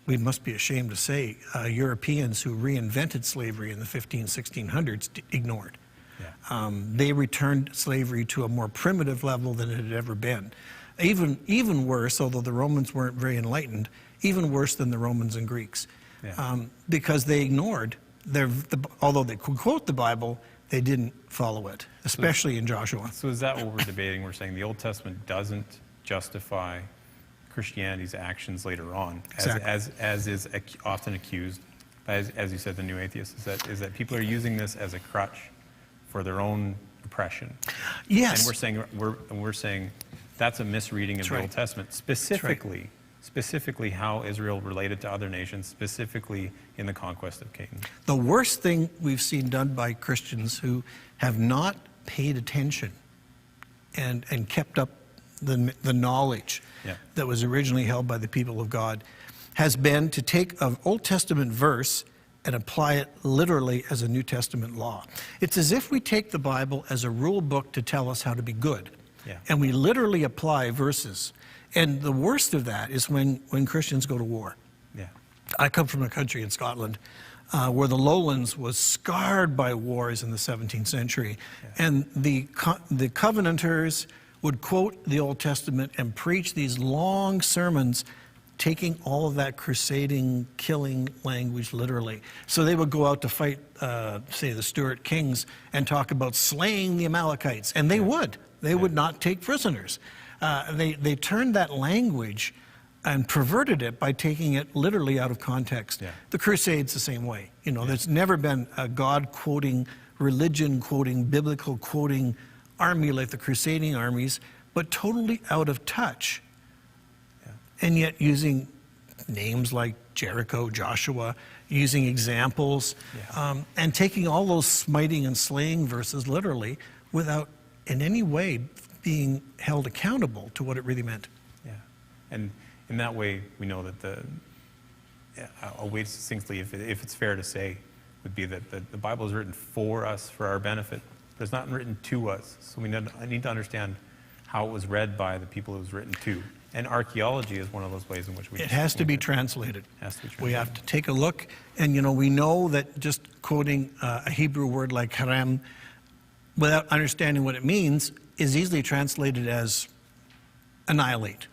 we must be ashamed to say Europeans who reinvented slavery in the 1600s ignored. They returned slavery to a more primitive level than it had ever been. Even worse, although the Romans weren't very enlightened, even worse than the Romans and Greeks. Because they ignored, although they could quote the Bible, they didn't follow it, especially in Joshua. So is that what we're debating? We're saying the Old Testament doesn't justify Christianity's actions later on, as is often accused, as you said, the new atheists, is that people are using this as a crutch for their own oppression. Yes. And we're saying that's a misreading of the Old Testament, specifically how Israel related to other nations, specifically in the conquest of Canaan. The worst thing we've seen done by Christians who have not paid attention and kept up the knowledge that was originally held by the people of God has been to take an Old Testament verse and apply it literally as a New Testament law. It's as if we take the Bible as a rule book to tell us how to be good. And we literally apply verses. And the worst of that is when Christians go to war. I come from a country in Scotland where the lowlands was scarred by wars in the 17th century. And the Covenanters would quote the Old Testament and preach these long sermons, taking all of that crusading, killing language literally. So they would go out to fight, say, the Stuart kings and talk about slaying the Amalekites. And they would. They would not take prisoners. They turned that language and perverted it by taking it literally out of context. The Crusades the same way. There's never been a God-quoting, religion-quoting, biblical-quoting army like the crusading armies, but totally out of touch. And yet using names like Jericho, Joshua, using examples, and taking all those smiting and slaying verses literally without in any way being held accountable to what it really meant. And in that way, we know that a way succinctly, if it's fair to say, would be that the Bible is written for us, for our benefit, but it's not written to us. So I need to understand how it was read by the people it was written to. And archaeology is one of those ways in which we... It has to be translated. We have to take a look, and we know that just quoting a Hebrew word like haram, without understanding what it means, is easily translated as annihilate.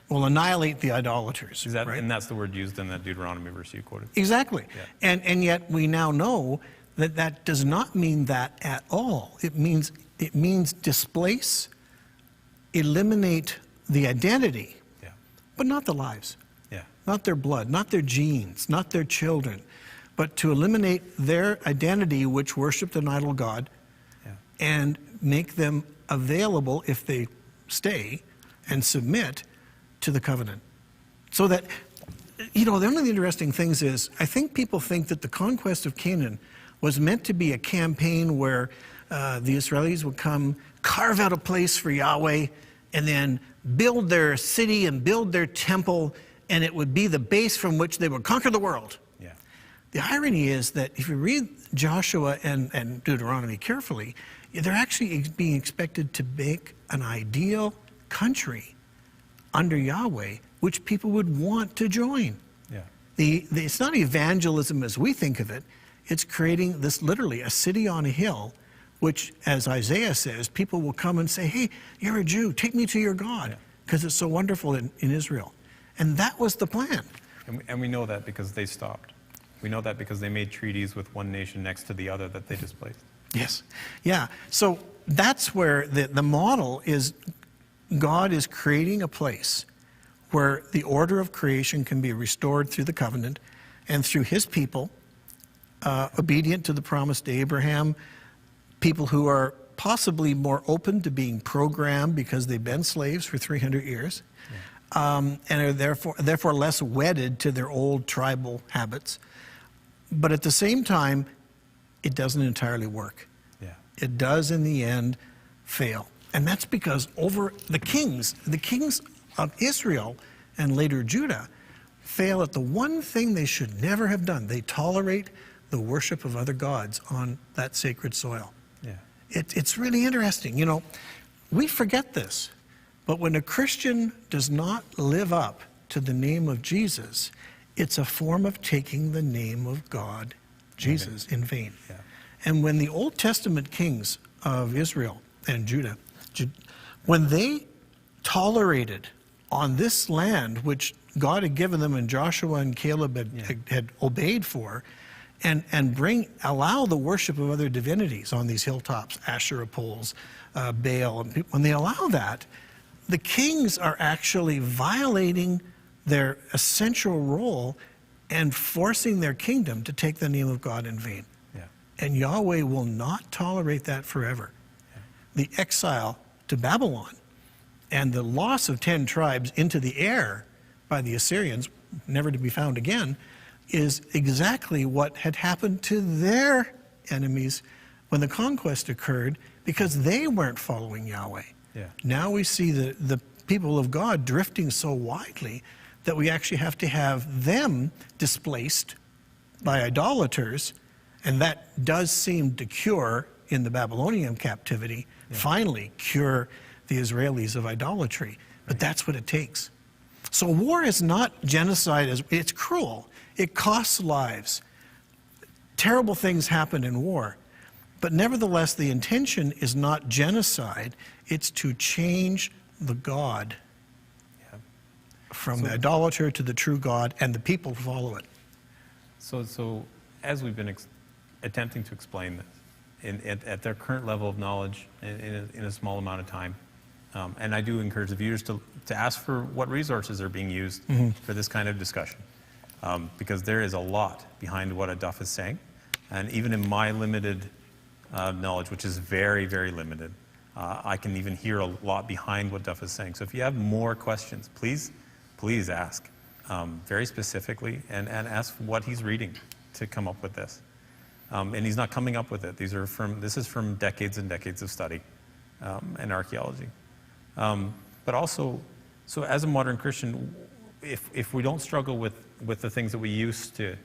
Well, annihilate the idolaters. Right? And that's the word used in that Deuteronomy verse you quoted. Exactly. And yet we now know that does not mean that at all. It means displace, eliminate the identity, but not the lives. not their blood, not their genes, not their children, but to eliminate their identity, which worshiped an idol god, and make them available, if they stay and submit, to the covenant. So that, one of the interesting things is, I think people think that the conquest of Canaan was meant to be a campaign where the Israelis would come, carve out a place for Yahweh, and then build their city and build their temple, and it would be the base from which they would conquer the world. Yeah. The irony is that if you read Joshua and Deuteronomy carefully, they're actually being expected to make an ideal country under Yahweh, which people would want to join. Yeah. It's not evangelism as we think of it. It's creating this, literally, a city on a hill, which, as Isaiah says, people will come and say, hey, you're a Jew, take me to your God, because it's so wonderful in Israel. And that was the plan. And we know that because they stopped. We know that because they made treaties with one nation next to the other that they displaced. Yes. Yeah. So that's where the model is. God is creating a place where the order of creation can be restored through the covenant and through his people, obedient to the promise to Abraham, people who are possibly more open to being programmed because they've been slaves for 300 years, and are therefore less wedded to their old tribal habits. But at the same time, it doesn't entirely work. Yeah. It does in the end fail. And that's because over the kings of Israel and later Judah fail at the one thing they should never have done. They tolerate the worship of other gods on that sacred soil. Yeah. It's really interesting. We forget this, but when a Christian does not live up to the name of Jesus, it's a form of taking the name of God, Jesus, in vain. Yeah. And when the Old Testament kings of Israel and Judah, when they tolerated on this land, which God had given them and Joshua and Caleb had obeyed for, and allow the worship of other divinities on these hilltops, Asherah poles, Baal, when they allow that, the kings are actually violating their essential role and forcing their kingdom to take the name of God in vain. Yeah. And Yahweh will not tolerate that forever. The exile to Babylon and the loss of 10 tribes into the air by the Assyrians, never to be found again, is exactly what had happened to their enemies when the conquest occurred, because they weren't following Yahweh. Yeah. Now we see the people of God drifting so widely that we actually have to have them displaced by idolaters, and that does seem to cure, in the Babylonian captivity, finally cure the Israelis of idolatry. But that's what it takes. So war is not genocide. It's cruel. It costs lives. Terrible things happen in war. But nevertheless, the intention is not genocide. It's to change the God from the idolater to the true God, and the people who follow it. So as we've been attempting to explain this, at their current level of knowledge in a small amount of time, and I do encourage the viewers to ask for what resources are being used for this kind of discussion, because there is a lot behind what Duff is saying, and even in my limited knowledge, which is very, very limited, I can even hear a lot behind what Duff is saying. So if you have more questions, please ask very specifically, and ask what he's reading to come up with this. And he's not coming up with it. This is from decades and decades of study and archaeology. But also, so as a modern Christian, if we don't struggle with the things that we used to,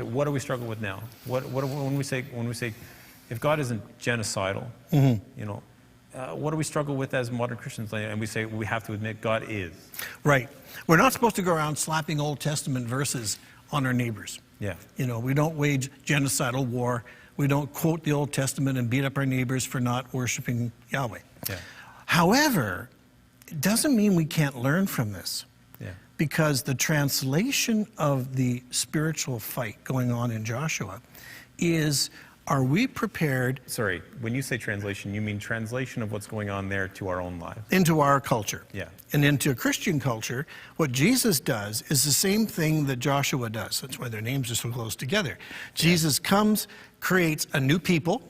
what do we struggle with now? When we say if God isn't genocidal, what do we struggle with as modern Christians? And we say we have to admit God is. Right. We're not supposed to go around slapping Old Testament verses on our neighbors. Yeah. We don't wage genocidal war. We don't quote the Old Testament and beat up our neighbors for not worshiping Yahweh. Yeah. However, it doesn't mean we can't learn from this. Yeah. Because the translation of the spiritual fight going on in Joshua is Are we prepared Sorry, when you say translation, you mean translation of what's going on there to our own lives? into our culture? Yeah. And into Christian culture, what Jesus does is the same thing that Joshua does. That's why their names are so close together. Jesus comes, creates a new people,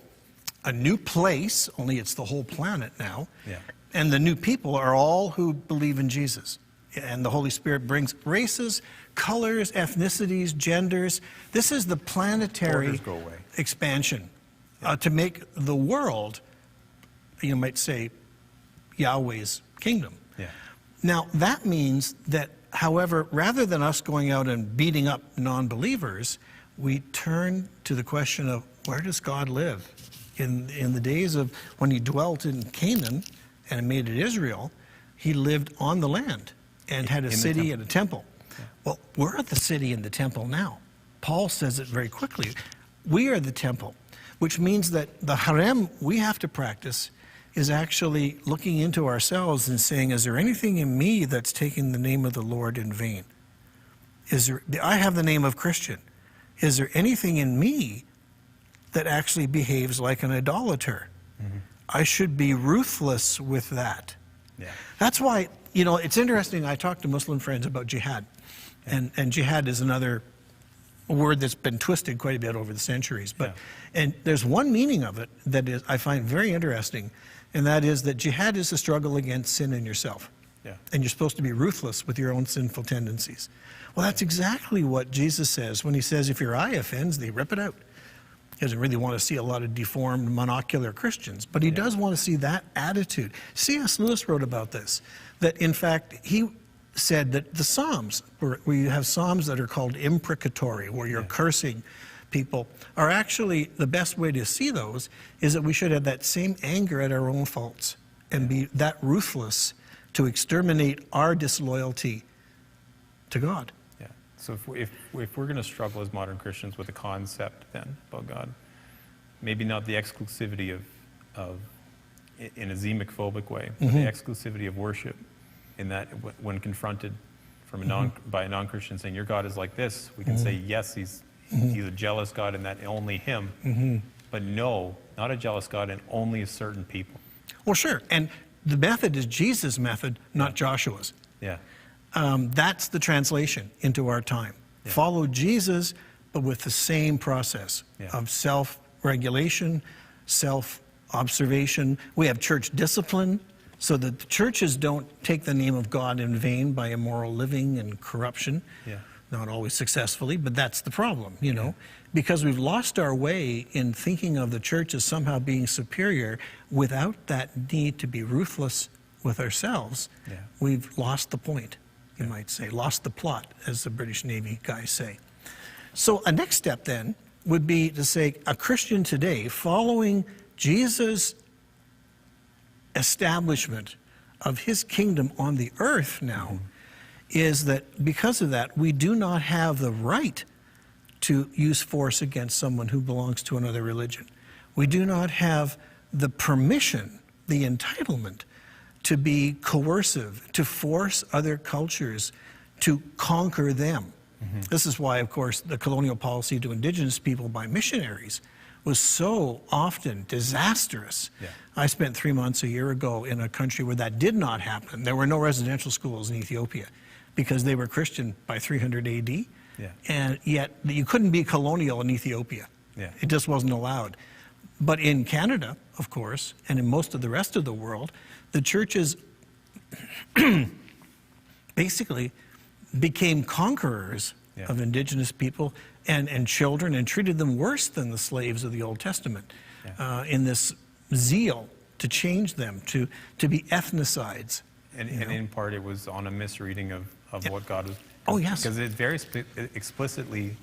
a new place, only it's the whole planet now. Yeah. And the new people are all who believe in Jesus. And the Holy Spirit brings races, colors, ethnicities, genders. This is the planetary Borders go away. expansion to make the world, you might say, Yahweh's kingdom. Yeah. Now, that means that, however, rather than us going out and beating up non-believers, we turn to the question of where does God live? In the days of when he dwelt in Canaan and made it Israel, he lived on the land and had a city and a temple. Yeah. Well, we're at the city and the temple now. Paul says it very quickly. We are the temple, which means that the harem we have to practice is actually looking into ourselves and saying, is there anything in me that's taking the name of the Lord in vain? I have the name of Christian. Is there anything in me that actually behaves like an idolater? Mm-hmm. I should be ruthless with that. Yeah. That's why, it's interesting. I talk to Muslim friends about jihad. Yeah. And jihad is another word that's been twisted quite a bit over the centuries. But and there's one meaning of it that is I find very interesting, and that is that jihad is a struggle against sin in yourself. Yeah. And you're supposed to be ruthless with your own sinful tendencies. Well, that's exactly what Jesus says when he says, if your eye offends thee, rip it out. He doesn't really want to see a lot of deformed, monocular Christians, but he does want to see that attitude. C.S. Lewis wrote about this, that in fact, he said that the Psalms, where you have Psalms that are called imprecatory, where you're cursing people, are actually the best way to see those is that we should have that same anger at our own faults and be that ruthless to exterminate our disloyalty to God. Yeah. So if we're going to struggle as modern Christians with a concept then about God, maybe not the exclusivity of in a xenophobic way, but the exclusivity of worship, in that when confronted from by a non-Christian saying your God is like this, we can say yes, he's a jealous God and that only him, but no, not a jealous God and only certain people. Well, sure, and the method is Jesus' method, not Joshua's. Yeah. That's the translation into our time. Yeah. Follow Jesus, but with the same process of self-regulation, self-observation. We have church discipline, so that the churches don't take the name of God in vain by immoral living and corruption. Yeah. Not always successfully, but that's the problem, because we've lost our way in thinking of the church as somehow being superior without that need to be ruthless with ourselves. Yeah. We've lost the point, you might say, lost the plot, as the British Navy guys say. So a next step then would be to say a Christian today following Jesus' establishment of his kingdom on the earth now is that because of that, we do not have the right to use force against someone who belongs to another religion. We do not have the permission, the entitlement to be coercive, to force other cultures to conquer them. This is why, of course, the colonial policy to indigenous people by missionaries was so often disastrous. Yeah. I spent 3 months a year ago in a country where that did not happen. There were no residential schools in Ethiopia because they were Christian by 300 AD. Yeah. And yet you couldn't be colonial in Ethiopia. Yeah. It just wasn't allowed. But in Canada, of course, and in most of the rest of the world, the churches basically became conquerors of indigenous people and children and treated them worse than the slaves of the Old Testament in this zeal to change them, to be ethnicides. And in part it was on a misreading of what God was. Oh, yes. Because it's very explicitly,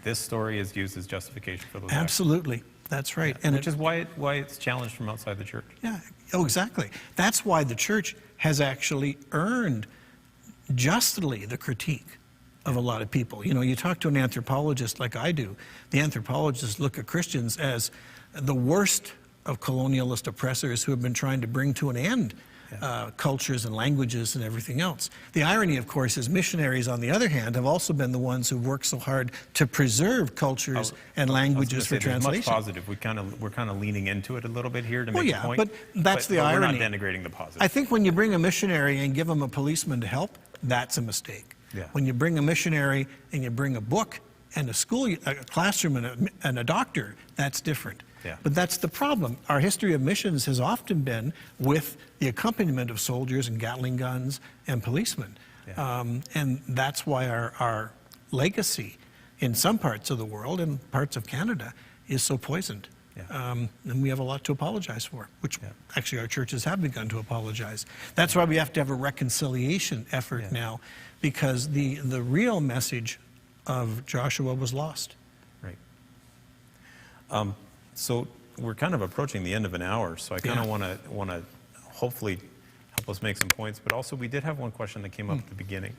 this story is used as justification for those Absolutely. Actions. That's right. Yeah. And which is why it's challenged from outside the church. Yeah. Oh, exactly. That's why the church has actually earned justly the critique of a lot of people. You talk to an anthropologist like I do, the anthropologists look at Christians as the worst of colonialist oppressors who have been trying to bring to an end cultures and languages and everything else. The irony, of course, is missionaries, on the other hand, have also been the ones who worked so hard to preserve cultures and languages for translation. Much positive. We're kind of leaning into it a little bit here to make a point. But that's the irony. We're not denigrating the positive. I think when you bring a missionary and give them a policeman to help, that's a mistake. Yeah. When you bring a missionary and you bring a book and a classroom and a doctor, that's different. Yeah. But that's the problem. Our history of missions has often been with the accompaniment of soldiers and Gatling guns and policemen. Yeah. And that's why our legacy in some parts of the world and parts of Canada is so poisoned. Yeah. And we have a lot to apologize for, which actually our churches have begun to apologize. That's why we have to have a reconciliation effort now, because the real message of Joshua was lost. Right. So we're kind of approaching the end of an hour, so I kind of want to hopefully help us make some points. But also, we did have one question that came up at the beginning,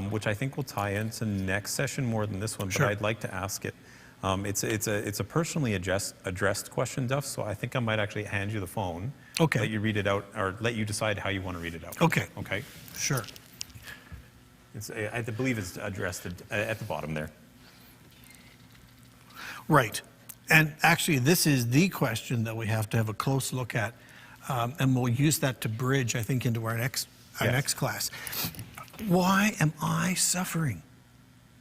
which I think will tie into next session more than this one. But I'd like to ask it. It's a personally addressed question, Duff. So I think I might actually hand you the phone. Okay. Let you read it out, or let you decide how you want to read it out. Okay. Okay. Sure. I believe it's addressed at the bottom there. Right. And actually, this is the question that we have to have a close look at. And we'll use that to bridge, I think, into our next class. Why am I suffering?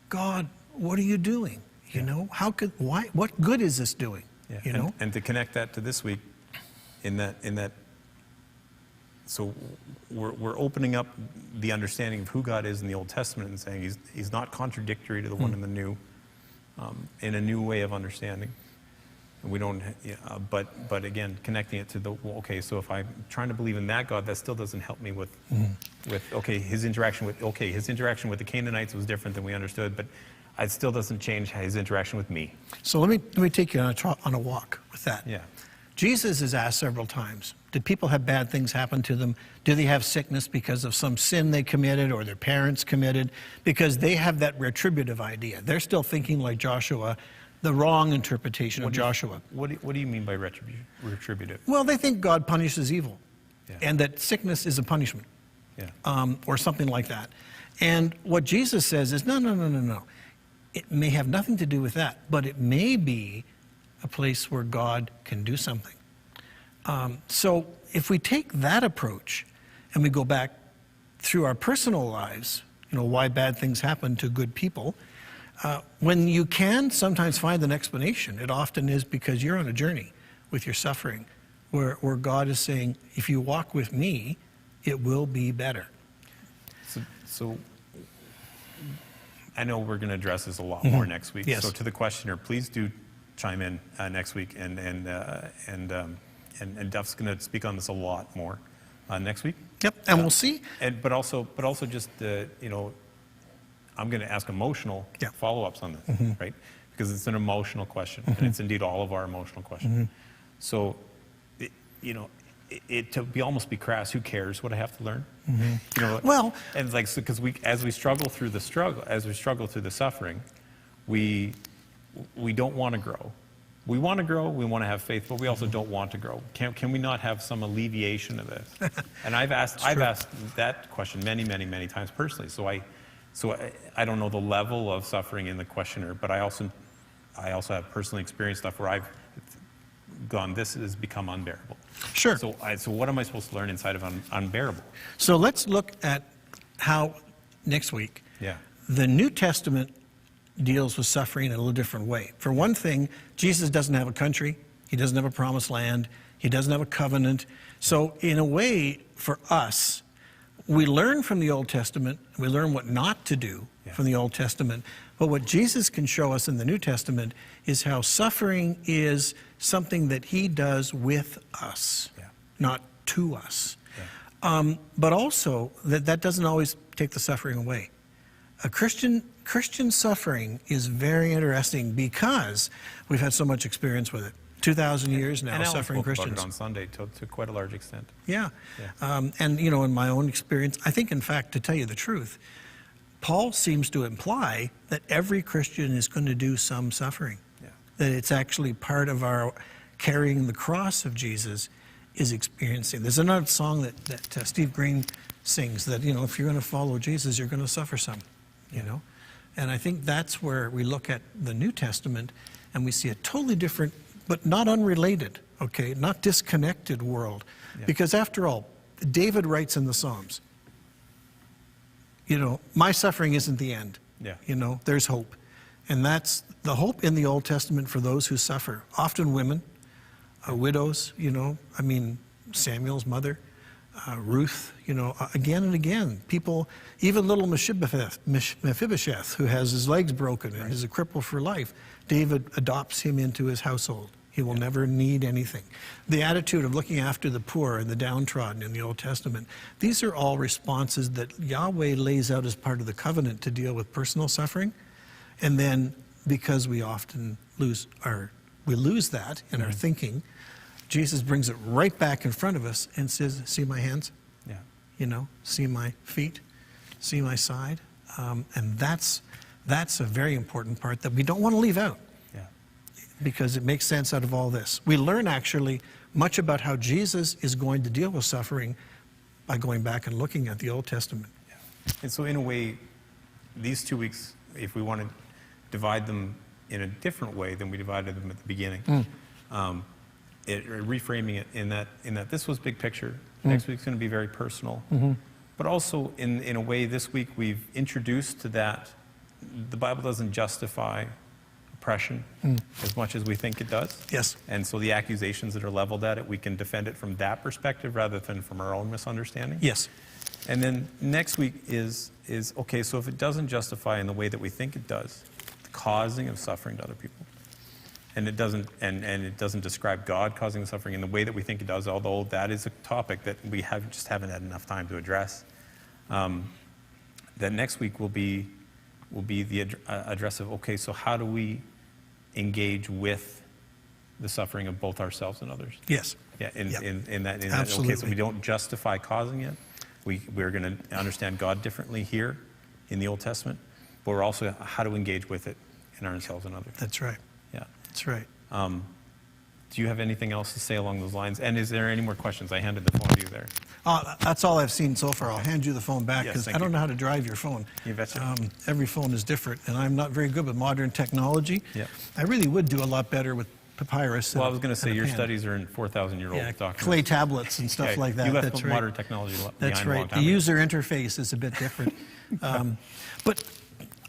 God, what are you doing? You know, what good is this doing? Yeah. You know? And to connect that to this week, in that, so we're opening up the understanding of who God is in the Old Testament and saying he's not contradictory to the one in the New, in a new way of understanding. And we don't, but again, connecting it to so if I'm trying to believe in that God, that still doesn't help me with his interaction with the Canaanites was different than we understood, but it still doesn't change his interaction with me. So let me take you on a walk with that. Yeah. Jesus is asked several times, did people have bad things happen to them? Do they have sickness because of some sin they committed or their parents committed? Because they have that retributive idea. They're still thinking like Joshua, the wrong interpretation of Joshua. What do you mean by retributive? Well, they think God punishes evil and that sickness is a punishment or something like that. And what Jesus says is, no. It may have nothing to do with that, but it may be a place where God can do something. So if we take that approach and we go back through our personal lives, why bad things happen to good people, when you can sometimes find an explanation, it often is because you're on a journey with your suffering, where God is saying, if you walk with me, it will be better. So I know we're going to address this a lot more next week. Yes. So to the questioner, please do chime in next week, and Duff's going to speak on this a lot more next week. Yep, and we'll see. But also just I'm going to ask emotional follow-ups on this, right? Because it's an emotional question, and it's indeed all of our emotional questions. So, to almost be crass, who cares what I have to learn? Well, and because as we struggle through the suffering, we don't want to grow. We want to grow. We want to have faith, but we also don't want to grow. Can we not have some alleviation of this? And I've asked that question many times personally. So I don't know the level of suffering in the questioner, but I also have personally experienced stuff where I've gone, this has become unbearable. Sure. So what am I supposed to learn inside of unbearable? So let's look at how next week the New Testament deals with suffering in a little different way. For one thing, Jesus doesn't have a country. He doesn't have a promised land. He doesn't have a covenant. So in a way, for us, we learn from the Old Testament. We learn what not to do from the Old Testament. But what Jesus can show us in the New Testament is how suffering is something that he does with us, not to us. But also that doesn't always take the suffering away. A Christian suffering is very interesting because we've had so much experience with it. 2,000 years now, and suffering Christians. About it on Sunday to quite a large extent. Yeah. And in my own experience, I think, in fact, to tell you the truth, Paul seems to imply that every Christian is going to do some suffering. That it's actually part of our carrying the cross of Jesus is experiencing. There's another song that Steve Green sings that, if you're going to follow Jesus, you're going to suffer some, you know. And I think that's where we look at the New Testament and we see a totally different, but not unrelated, okay, not disconnected world. Yeah. Because after all, David writes in the Psalms, my suffering isn't the end. Yeah. There's hope. And that's the hope in the Old Testament for those who suffer. Often women, widows, Samuel's mother, Ruth, again and again. People, even little Mephibosheth, who has his legs broken and is a cripple for life, David adopts him into his household. He will never need anything. The attitude of looking after the poor and the downtrodden in the Old Testament, these are all responses that Yahweh lays out as part of the covenant to deal with personal suffering. And then, because we often lose that in our thinking, Jesus brings it right back in front of us and says, see my hands? Yeah. See my feet? See my side? And that's a very important part that we don't want to leave out. Yeah. Because it makes sense out of all this. We learn actually much about how Jesus is going to deal with suffering by going back and looking at the Old Testament. Yeah. And so in a way, these 2 weeks, if we want to divide them in a different way than we divided them at the beginning, reframing it in that this was big picture. Next week's going to be very personal. But also in a way this week we've introduced to that the Bible doesn't justify oppression as much as we think it does. Yes. And so the accusations that are leveled at it, we can defend it from that perspective rather than from our own misunderstanding. Yes. And then next week is okay, so if it doesn't justify in the way that we think it does, the causing of suffering to other people, and it doesn't describe God causing the suffering in the way that we think it does, although that is a topic that we haven't had enough time to address. That next week will be the address of, okay, so how do we engage with the suffering of both ourselves and others? Yes. Yeah. In that Absolutely. okay, so we don't justify causing it. We're going to understand God differently here in the Old Testament, but we're also how to engage with it in ourselves and others. That's right. Yeah. That's right. Do you have anything else to say along those lines? And is there any more questions? I handed the phone to you there. That's all I've seen so far. I'll hand you the phone back because I don't know how to drive your phone. You betcha. Every phone is different, and I'm not very good with modern technology. Yeah. I really would do a lot better with papyrus. Well, I was going to say your studies are in 4,000-year-old documents. Clay tablets and stuff like that. You left That's modern technology behind That's a long right. time The ago. user interface is a bit different. But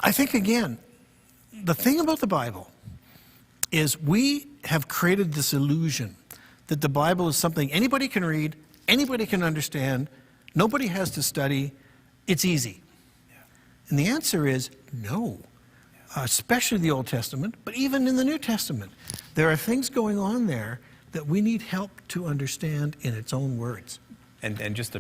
I think, again, the thing about the Bible is we have created this illusion that the Bible is something anybody can read, anybody can understand, nobody has to study, it's easy. Yeah. And the answer is no, especially the Old Testament, but even in the New Testament. There are things going on there that we need help to understand in its own words. And just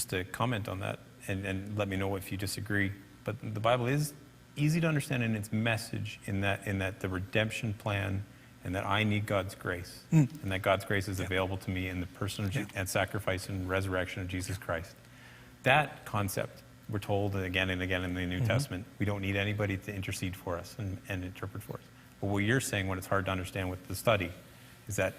to comment on that, and let me know if you disagree, but the Bible is easy to understand in its message in that the redemption plan and that I need God's grace, and that God's grace is available to me in the person and sacrifice and resurrection of Jesus Christ. That concept, we're told again and again in the New Testament, we don't need anybody to intercede for us and interpret for us. But what you're saying, when it's hard to understand with the study, is that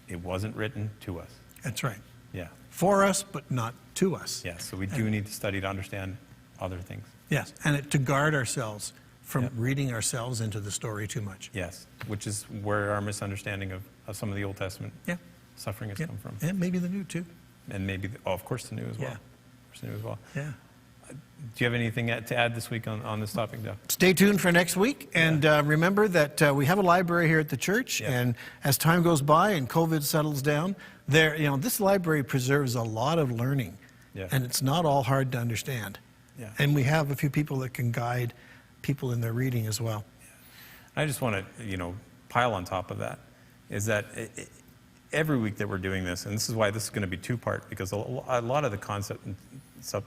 it wasn't written to us. That's right. Yeah. For us, but not to us. Yeah, so we do need to study to understand other things. Yes, and to guard ourselves from reading ourselves into the story too much. Yes, which is where our misunderstanding of some of the Old Testament suffering has come from. And maybe the New too. And maybe, of course, the New as well. Yeah. Of course, the New as well. Yeah. Do you have anything to add this week on this topic, Duff? Stay tuned for next week, and remember that we have a library here at the church, and as time goes by and COVID settles down, this library preserves a lot of learning, and it's not all hard to understand. Yeah. And we have a few people that can guide people in their reading as well. I just want to, pile on top of that, is that every week that we're doing this, and this is why this is going to be two-part, because a lot of the concept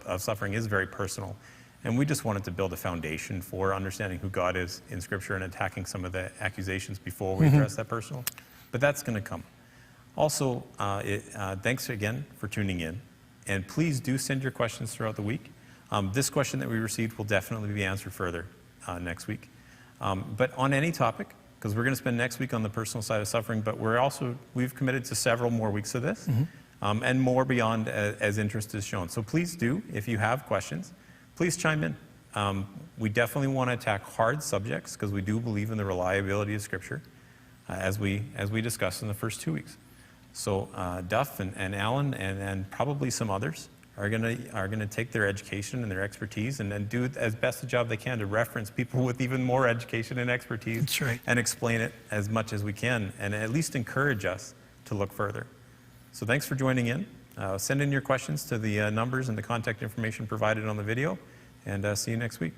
of suffering is very personal, and we just wanted to build a foundation for understanding who God is in Scripture and attacking some of the accusations before we address that personal. But that's going to come. Also, thanks again for tuning in, and please do send your questions throughout the week. This question that we received will definitely be answered further next week. But on any topic, because we're going to spend next week on the personal side of suffering, but we've committed to several more weeks of this. and more beyond as interest is shown. So please do, if you have questions, please chime in. We definitely want to attack hard subjects because we do believe in the reliability of Scripture, as we discussed in the first 2 weeks. So Duff and Alan and probably some others are gonna take their education and their expertise and do as best a job they can to reference people with even more education and expertise. That's right. And explain it as much as we can, and at least encourage us to look further. So thanks for joining in. Send in your questions to the numbers and the contact information provided on the video, and see you next week.